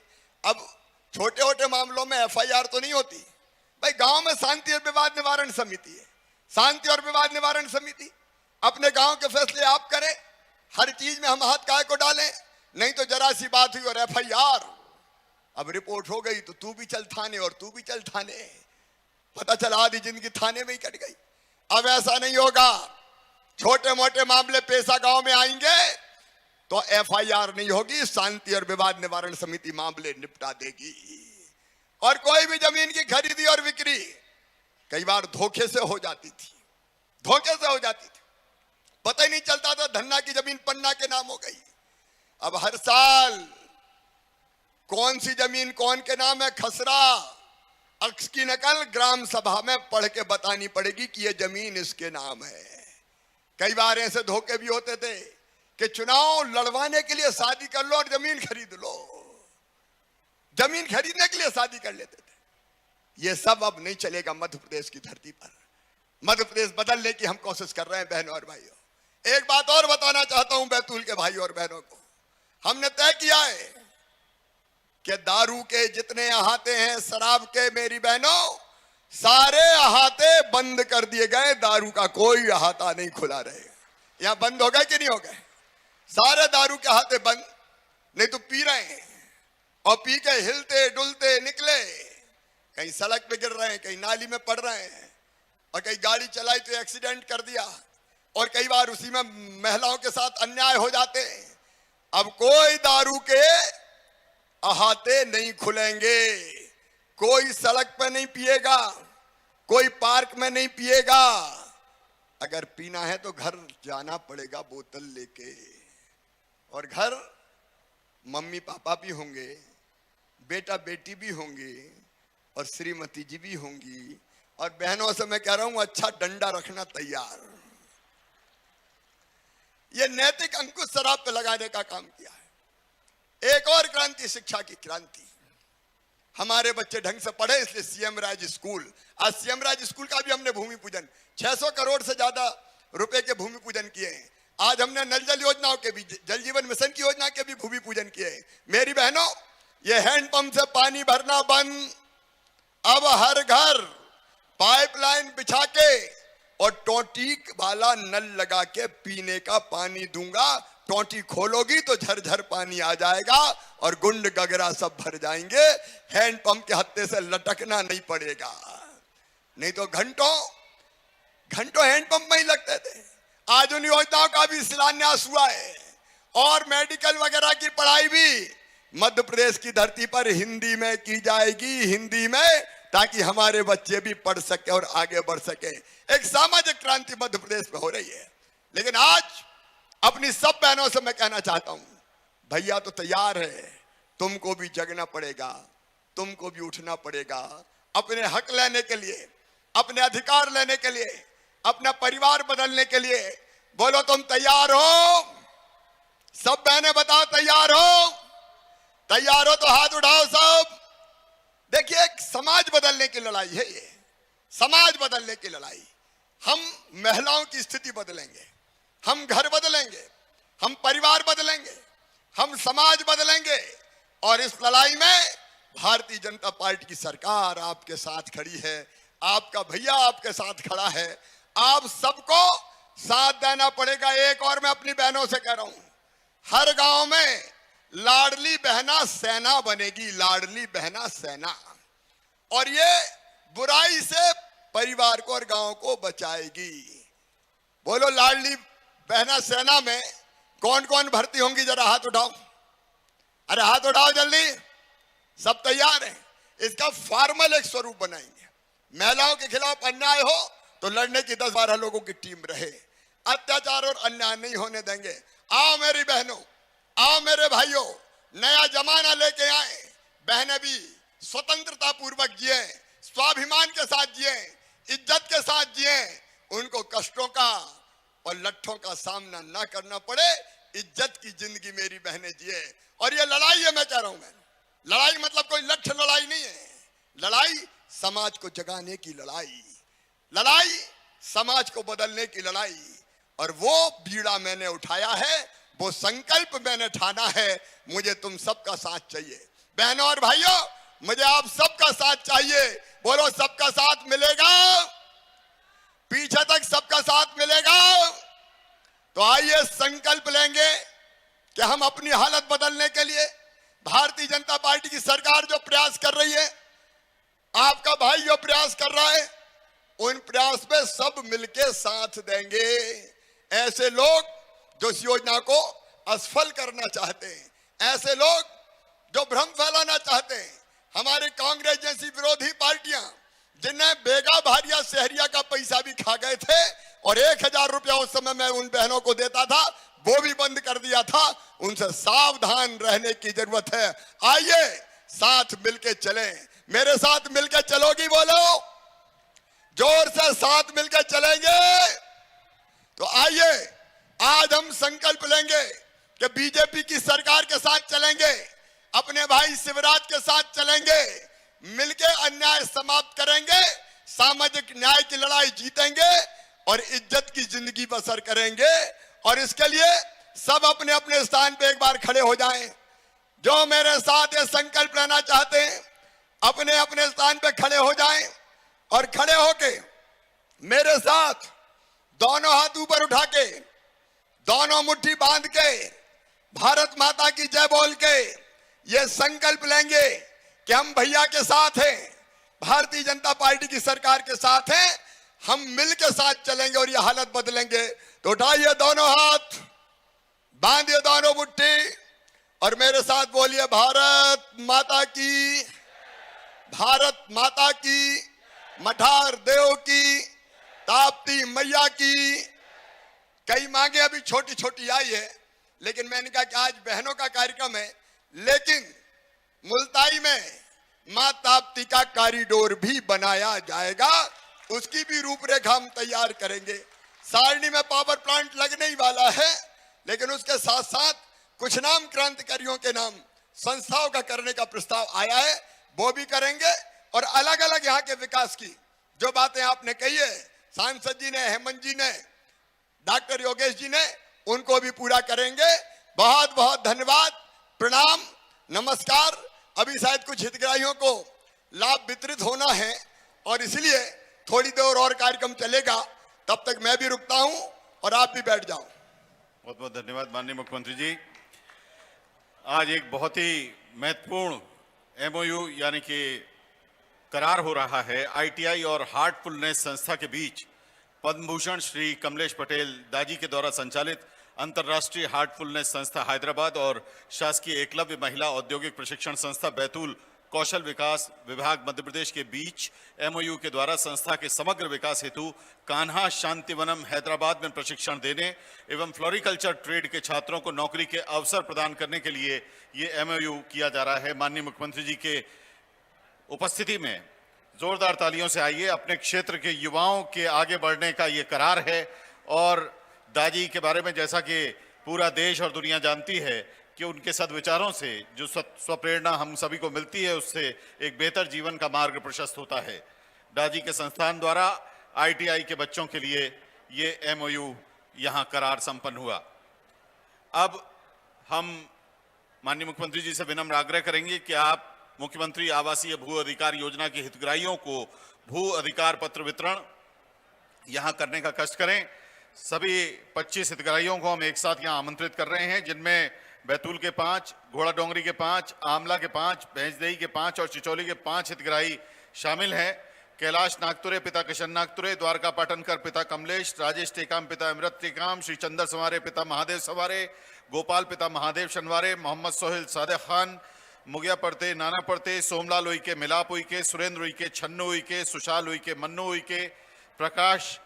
अब छोटे छोटे मामलों में एफआईआर तो नहीं होती भाई। गांव में शांति और विवाद निवारण समिति है, शांति और विवाद निवारण समिति अपने गांव के फैसले आप करें, हर चीज में हम हाथ काहे को डालें। नहीं तो जरा सी बात हुई और एफआईआर, अब रिपोर्ट हो गई तो तू भी चल थाने और तू भी चल थाने, पता चला आधी जिंदगी थाने में ही कट गई। अब ऐसा नहीं होगा। छोटे मोटे मामले पेशा गांव में आएंगे तो एफआईआर नहीं होगी, शांति और विवाद निवारण समिति मामले निपटा देगी। और कोई भी जमीन की खरीदी और बिक्री कई बार धोखे से हो जाती थी, धोखे से हो जाती थी, पता ही नहीं चलता था। धन्ना की जमीन पन्ना के नाम हो गई। अब हर साल कौन सी जमीन कौन के नाम है, खसरा अक्स की नकल ग्राम सभा में पढ़ के बतानी पड़ेगी कि यह जमीन इसके नाम है। कई बार ऐसे धोखे भी होते थे कि चुनाव लड़वाने के लिए शादी कर लो और जमीन खरीद लो, जमीन खरीदने के लिए शादी कर लेते थे। यह सब अब नहीं चलेगा मध्य प्रदेश की धरती पर। मध्य प्रदेश बदलने की हम कोशिश कर रहे हैं बहनों और भाइयों। एक बात और बताना चाहता हूं बैतूल के भाइयों और बहनों को, हमने तय किया है कि दारू के जितने अहाते हैं, शराब के, मेरी बहनों, सारे अहाते बंद कर दिए गए। दारू का कोई अहाता नहीं खुला रहेगा। यहां बंद हो गए कि नहीं हो गए? सारे दारू के अहाते बंद। नहीं तो पी रहे हैं और पी के हिलते डुलते निकले, कहीं सड़क पे गिर रहे हैं, कहीं नाली में पड़ रहे हैं, और कहीं गाड़ी चलाई तो एक्सीडेंट कर दिया, और कई बार उसी में महिलाओं के साथ अन्याय हो जाते हैं। अब कोई दारू के अहाते नहीं खुलेंगे, कोई सड़क पर नहीं पिएगा, कोई पार्क में नहीं पिएगा। अगर पीना है तो घर जाना पड़ेगा बोतल लेके, और घर मम्मी पापा भी होंगे, बेटा बेटी भी होंगे, और श्रीमती जी भी होंगी। और बहनों से मैं कह रहा हूं अच्छा डंडा रखना तैयार। ये नैतिक अंकुश शराब पे लगाने का काम किया है। एक और क्रांति, शिक्षा की क्रांति। हमारे बच्चे ढंग से पढ़े, इसलिए सीएम राज स्कूल, आज सीएम राज स्कूल का भी हमने भूमि पूजन, 600 करोड़ से ज्यादा रुपए के भूमि पूजन किए हैं। आज हमने नल जल योजनाओं के भी, जल जीवन मिशन की योजना के भी भूमि पूजन किए हैं। मेरी बहनों, ये हैंडपंप से पानी भरना बंद। अब हर घर पाइपलाइन बिछा के और टोटी वाला नल लगा के पीने का पानी दूंगा। टोटी खोलोगी तो झरझर पानी आ जाएगा और गुंड गगरा सब भर जाएंगे। हैंडपंप के हत्थे से लटकना नहीं पड़ेगा। नहीं तो घंटों घंटों हैंडपंप में ही लगते थे। आज उन योजनाओं का भी शिलान्यास हुआ है, और मेडिकल वगैरह की पढ़ाई भी मध्य प्रदेश की धरती पर हिंदी में की जाएगी, हिंदी में, ताकि हमारे बच्चे भी पढ़ सके और आगे बढ़ सके। एक सामाजिक क्रांति मध्य प्रदेश में हो रही है। लेकिन आज अपनी सब बहनों से मैं कहना चाहता हूं, भैया तो तैयार है, तुमको भी जगना पड़ेगा, तुमको भी उठना पड़ेगा अपने हक लेने के लिए, अपने अधिकार लेने के लिए, अपना परिवार बदलने के लिए। बोलो तुम तैयार हो? सब बहनें बताओ तैयार हो? तैयार हो तो हाथ उठाओ सब। देखिए, एक समाज बदलने की लड़ाई है ये, समाज बदलने की लड़ाई। हम महिलाओं की स्थिति बदलेंगे, हम घर बदलेंगे, हम परिवार बदलेंगे, हम समाज बदलेंगे। और इस लड़ाई में भारतीय जनता पार्टी की सरकार आपके साथ खड़ी है, आपका भैया आपके साथ खड़ा है। आप सबको साथ देना पड़ेगा। एक और मैं अपनी बहनों से कह रहा हूं, हर गांव में लाडली बहना सेना बनेगी, लाडली बहना सेना, और ये बुराई से परिवार को और गांव को बचाएगी। बोलो, लाडली बहना सेना में कौन कौन भर्ती होंगी? जरा हाथ उठाओ। अरे हाथ उठाओ जल्दी। सब तैयार हैं? इसका फॉर्मल एक स्वरूप बनाएंगे। महिलाओं के खिलाफ अन्याय हो तो लड़ने की 10-12 लोगों की टीम रहे। अत्याचार और अन्याय नहीं होने देंगे। आओ मेरी बहनों, आओ मेरे भाइयों, नया जमाना लेके आए। बहनें भी स्वतंत्रता पूर्वक जिए, स्वाभिमान के साथ जिए, इज्जत के साथ जिए। उनको कष्टों का और लट्ठों का सामना ना करना पड़े, इज्जत की जिंदगी मेरी बहनें जिए। और ये लड़ाई है, मैं कह रहा हूं, मैं लड़ाई मतलब कोई लठ लड़ाई नहीं है, लड़ाई समाज को जगाने की लड़ाई, लड़ाई समाज को बदलने की लड़ाई। और वो बीड़ा मैंने उठाया है, वो संकल्प मैंने ठाना है। मुझे तुम सबका साथ चाहिए बहनों और भाइयों, मुझे आप सबका साथ चाहिए। बोलो सबका साथ मिलेगा, पीछे तक सबका साथ मिलेगा। तो आइए संकल्प लेंगे कि हम अपनी हालत बदलने के लिए भारतीय जनता पार्टी की सरकार जो प्रयास कर रही है, आपका भाई जो प्रयास कर रहा है, उन प्रयास में सब मिलके साथ देंगे। ऐसे लोग जो इस योजना को असफल करना चाहते हैं, ऐसे लोग जो भ्रम फैलाना चाहते हैं, हमारे कांग्रेस जैसी विरोधी पार्टियां जिन्हें बेगा भारिया शहरिया का पैसा भी खा गए थे और 1000 रुपया उस समय मैं उन बहनों को देता था, वो भी बंद कर दिया था। उनसे सावधान रहने की जरूरत है। आइए साथ मिलके चलें, मेरे साथ मिलके चलोगी? बोलो जोर से, साथ मिलके चलेंगे। तो आइए आज हम संकल्प लेंगे कि बीजेपी की सरकार के साथ चलेंगे, अपने भाई शिवराज के साथ चलेंगे, मिलके अन्याय समाप्त करेंगे, सामाजिक न्याय की लड़ाई जीतेंगे और इज्जत की जिंदगी बसर करेंगे। और इसके लिए सब अपने अपने स्थान पे एक बार खड़े हो जाएं। जो मेरे साथ ये संकल्प लेना चाहते हैं, अपने अपने स्थान पे खड़े हो जाएं और खड़े होके मेरे साथ दोनों हाथ ऊपर उठा के, दोनों मुट्ठी बांध के, भारत माता की जय बोल के ये संकल्प लेंगे कि हम भैया के साथ हैं, भारतीय जनता पार्टी की सरकार के साथ हैं, हम मिल के साथ चलेंगे और ये हालत बदलेंगे। तो उठाइए दोनों हाथ, बांधिए दोनों मुट्ठी और मेरे साथ बोलिए भारत माता की, भारत माता की, मठार देव की, ताप्ती मैया की। कई मांगे अभी छोटी छोटी आई है, लेकिन मैंने कहा कि आज बहनों का कार्यक्रम है, लेकिन मुल्ताई में मां ताप्ती का कॉरिडोर भी बनाया जाएगा, उसकी भी रूपरेखा हम तैयार करेंगे। सारणी में पावर प्लांट लगने ही वाला है, लेकिन उसके साथ साथ कुछ नाम क्रांतिकारियों के नाम संस्थाओं का करने का प्रस्ताव आया है, वो भी करेंगे। और अलग अलग यहाँ के विकास की जो बातें आपने कही है, सांसद जी ने, हेमंत जी ने, डॉक्टर योगेश जी ने, उनको भी पूरा करेंगे। बहुत बहुत धन्यवाद, प्रणाम, नमस्कार। अभी शायद कुछ हितग्राहियों को लाभ वितरित होना है और इसलिए थोड़ी देर और कार्यक्रम चलेगा, तब तक मैं भी रुकता हूं और आप भी बैठ जाओ। बहुत बहुत धन्यवाद माननीय मुख्यमंत्री जी। आज एक बहुत ही महत्वपूर्ण एमओयू यानी कि करार हो रहा है आईटीआई और हार्टफुलनेस संस्था के बीच। पद्म भूषण श्री कमलेश पटेल दाजी के द्वारा संचालित अंतर्राष्ट्रीय हार्टफुलनेस संस्था हैदराबाद और शासकीय एकलव्य महिला औद्योगिक प्रशिक्षण संस्था बैतूल कौशल विकास विभाग मध्य प्रदेश के बीच एमओयू के द्वारा संस्था के समग्र विकास हेतु कान्हा शांतिवनम हैदराबाद में प्रशिक्षण देने एवं फ्लोरिकल्चर ट्रेड के छात्रों को नौकरी के अवसर प्रदान करने के लिए ये एमओयू किया जा रहा है। माननीय मुख्यमंत्री जी के उपस्थिति में जोरदार तालियों से आइए। अपने क्षेत्र के युवाओं के आगे बढ़ने का ये करार है और दाजी के बारे में जैसा कि पूरा देश और दुनिया जानती है कि उनके सद्विचारों से जो स्वप्रेरणा हम सभी को मिलती है, उससे एक बेहतर जीवन का मार्ग प्रशस्त होता है। दाजी के संस्थान द्वारा आईटीआई के बच्चों के लिए ये एमओयू यहाँ करार संपन्न हुआ। अब हम माननीय मुख्यमंत्री जी से विनम्र आग्रह करेंगे कि आप मुख्यमंत्री आवासीय भू अधिकार योजना के हितग्राहियों को भू अधिकार पत्र वितरण यहाँ करने का कष्ट करें। सभी 25 हितग्राहियों को हम एक साथ यहाँ आमंत्रित कर रहे हैं, जिनमें बैतूल के 5, घोड़ा डोंगरी के 5, आमला के 5, भैंसदेही के 5 और चिचौली के 5 हितग्राही शामिल हैं। कैलाश नागतुरे पिता किशन नागतुरे, द्वारका पाटनकर पिता कमलेश, राजेश टेकाम पिता अमृत टेकाम, श्री चंद्र सवारे पिता महादेव सवारे, गोपाल पिता महादेव शनवारे, मोहम्मद सोहेल सादेक खान, मुगिया पड़ते, नाना पड़ते, सोमलाल उइके, मिलाप उइके, सुरेंद्र उइके, छन्नू उइके, सुशाल उइके, मन्नू उइके, प्रकाश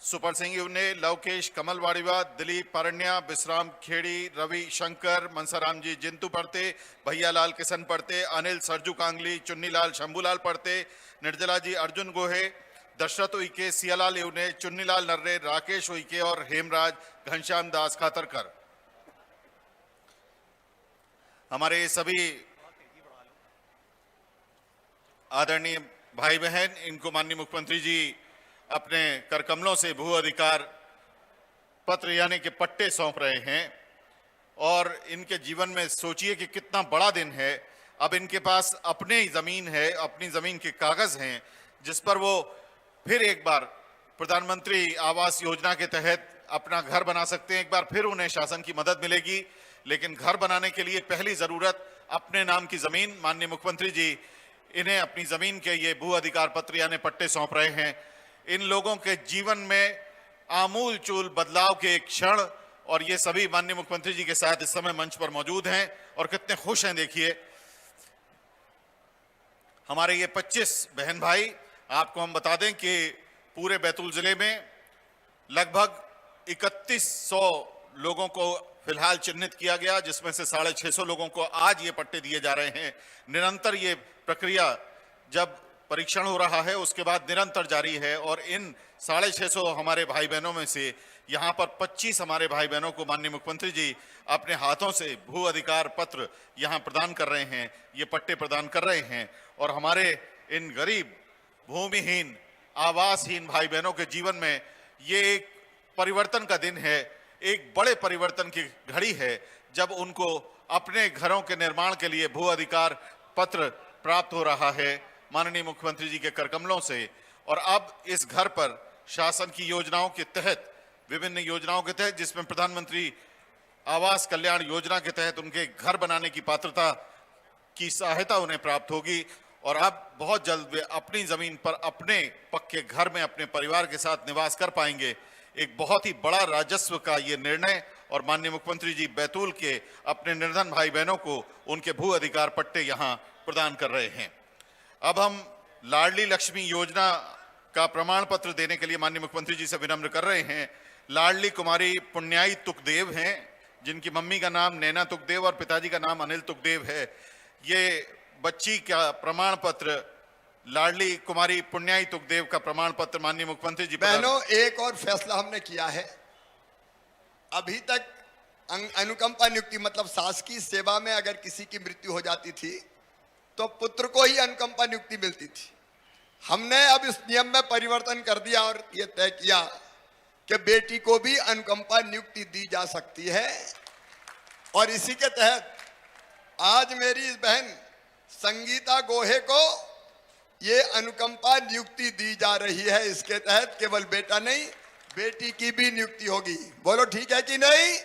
सुपर सिंह उन्ने, लवकेश कमल वाड़ीवा, दिलीप पारण्या, विश्राम खेड़ी, रवि शंकर, मनसाराम जी जिंतू पड़ते, भैयालाल किशन पड़ते, अनिल सरजू कांगली, चुन्नीलाल शंभूलाल पड़ते, निर्जला जी अर्जुन गोहे, दशरथ उइके, सियालाल इवने, चुन्नीलाल नर्रे, राकेश उइके और हेमराज घनश्याम दास खातरकर। हमारे ये सभी आदरणीय भाई बहन, इनको माननीय मुख्यमंत्री जी अपने करकमलों से भू अधिकार पत्र यानी कि पट्टे सौंप रहे हैं। और इनके जीवन में सोचिए कि कितना बड़ा दिन है। अब इनके पास अपनी जमीन है, अपनी जमीन के कागज हैं जिस पर वो फिर एक बार प्रधानमंत्री आवास योजना के तहत अपना घर बना सकते हैं। एक बार फिर उन्हें शासन की मदद मिलेगी, लेकिन घर बनाने के लिए पहली जरूरत अपने नाम की जमीन। माननीय मुख्यमंत्री जी इन्हें अपनी जमीन के ये भू अधिकार पत्र यानी पट्टे सौंप रहे हैं। इन लोगों के जीवन में आमूल चूल बदलाव के एक क्षण, और ये सभी माननीय मुख्यमंत्री जी के साथ इस समय मंच पर मौजूद हैं और कितने खुश हैं। देखिए हमारे ये 25 बहन भाई, आपको हम बता दें कि पूरे बैतूल जिले में लगभग 3100 लोगों को फिलहाल चिन्हित किया गया, जिसमें से 650 लोगों को आज ये पट्टे दिए जा रहे हैं। निरंतर ये प्रक्रिया जब परीक्षण हो रहा है उसके बाद निरंतर जारी है, और इन 650 हमारे भाई बहनों में से यहाँ पर 25 हमारे भाई बहनों को माननीय मुख्यमंत्री जी अपने हाथों से भू अधिकार पत्र यहाँ प्रदान कर रहे हैं, ये पट्टे प्रदान कर रहे हैं। और हमारे इन गरीब भूमिहीन आवासहीन भाई बहनों के जीवन में ये एक परिवर्तन का दिन है, एक बड़े परिवर्तन की घड़ी है, जब उनको अपने घरों के निर्माण के लिए भू अधिकार पत्र प्राप्त हो रहा है माननीय मुख्यमंत्री जी के करकमलों से। और अब इस घर पर शासन की योजनाओं के तहत, विभिन्न योजनाओं के तहत, जिसमें प्रधानमंत्री आवास कल्याण योजना के तहत उनके घर बनाने की पात्रता की सहायता उन्हें प्राप्त होगी। और अब बहुत जल्द वे अपनी जमीन पर अपने पक्के घर में अपने परिवार के साथ निवास कर पाएंगे। एक बहुत ही बड़ा राजस्व का ये निर्णय, और माननीय मुख्यमंत्री जी बैतूल के अपने निर्धन भाई बहनों को उनके भू अधिकार पट्टे यहाँ प्रदान कर रहे हैं। अब हम लाडली लक्ष्मी योजना का प्रमाण पत्र देने के लिए माननीय मुख्यमंत्री जी से विनम्र कर रहे हैं। लाडली कुमारी पुण्याई तुकदेव हैं, जिनकी मम्मी का नाम नैना तुकदेव और पिताजी का नाम अनिल तुकदेव है। ये बच्ची का प्रमाण पत्र, लाडली कुमारी पुण्याई तुकदेव का प्रमाण पत्र माननीय मुख्यमंत्री जी। बहनों, एक और फैसला हमने किया है। अभी तक अनुकंपा नियुक्ति मतलब सास की सेवा में अगर किसी की मृत्यु हो जाती थी तो पुत्र को ही अनुकंपा नियुक्ति मिलती थी। हमने अब इस नियम में परिवर्तन कर दिया और ये तय किया कि बेटी को भी अनुकंपा नियुक्ति दी जा सकती है। और इसी के तहत आज मेरी इस बहन संगीता गोहे को ये अनुकंपा नियुक्ति दी जा रही है। इसके तहत केवल बेटा नहीं, बेटी की भी नियुक्ति होगी। बोलो ठीक है कि नहीं?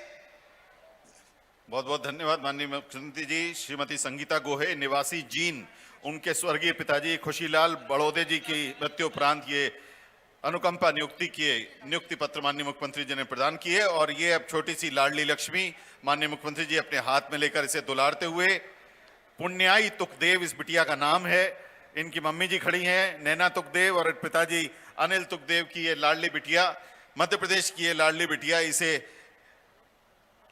बहुत बहुत धन्यवाद माननीय मुख्यमंत्री जी। श्रीमती संगीता गोहे निवासी जीन, उनके स्वर्गीय पिताजी खुशीलाल बड़ौदे जी की मृत्यु उपरांत ये अनुकंपा नियुक्ति पत्र माननीय मुख्यमंत्री जी ने प्रदान किए। और ये अब छोटी सी लाडली लक्ष्मी माननीय मुख्यमंत्री जी अपने हाथ में लेकर इसे दुलारते हुए, पुण्याई तुकदेव इस बिटिया का नाम है। इनकी मम्मी जी खड़ी हैं नैना तुकदेव, और पिताजी अनिल तुकदेव की ये लाडली बिटिया, मध्य प्रदेश की ये लाडली बिटिया, इसे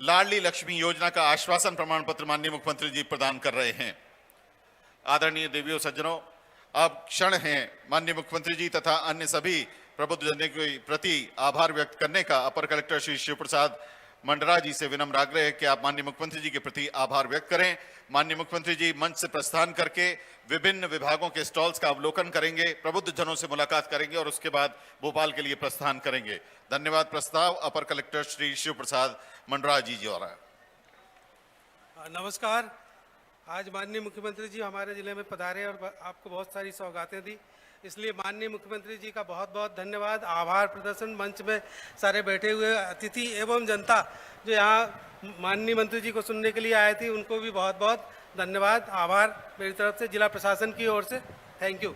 लाडली लक्ष्मी योजना का आश्वासन प्रमाण पत्र माननीय मुख्यमंत्री जी प्रदान कर रहे हैं। आदरणीय देवियों सज्जनों, अब क्षण है माननीय मुख्यमंत्री जी तथा अन्य सभी प्रबुद्ध जनता के प्रति आभार व्यक्त करने का। अपर कलेक्टर श्री शिव प्रसाद मंडरा जी से विनम्र आग्रह है कि आप माननीय मुख्यमंत्री जी के प्रति आभार व्यक्त करें। माननीय मुख्यमंत्री जी मंच से प्रस्थान करके विभिन्न विभागों के स्टॉल्स का अवलोकन करेंगे, प्रबुद्ध जनों से मुलाकात करेंगे और उसके बाद भोपाल के लिए प्रस्थान करेंगे। धन्यवाद। प्रस्ताव अपर कलेक्टर श्री शिव प्रसाद मंडरा जी द्वारा। नमस्कार। आज माननीय मुख्यमंत्री जी हमारे जिले में पधारे और आपको बहुत सारी सौगातें दी, इसलिए माननीय मुख्यमंत्री जी का बहुत बहुत धन्यवाद। आभार प्रदर्शन मंच में सारे बैठे हुए अतिथि एवं जनता जो यहाँ माननीय मंत्री जी को सुनने के लिए आए थी, उनको भी बहुत बहुत धन्यवाद, आभार मेरी तरफ से, जिला प्रशासन की ओर से। Thank you.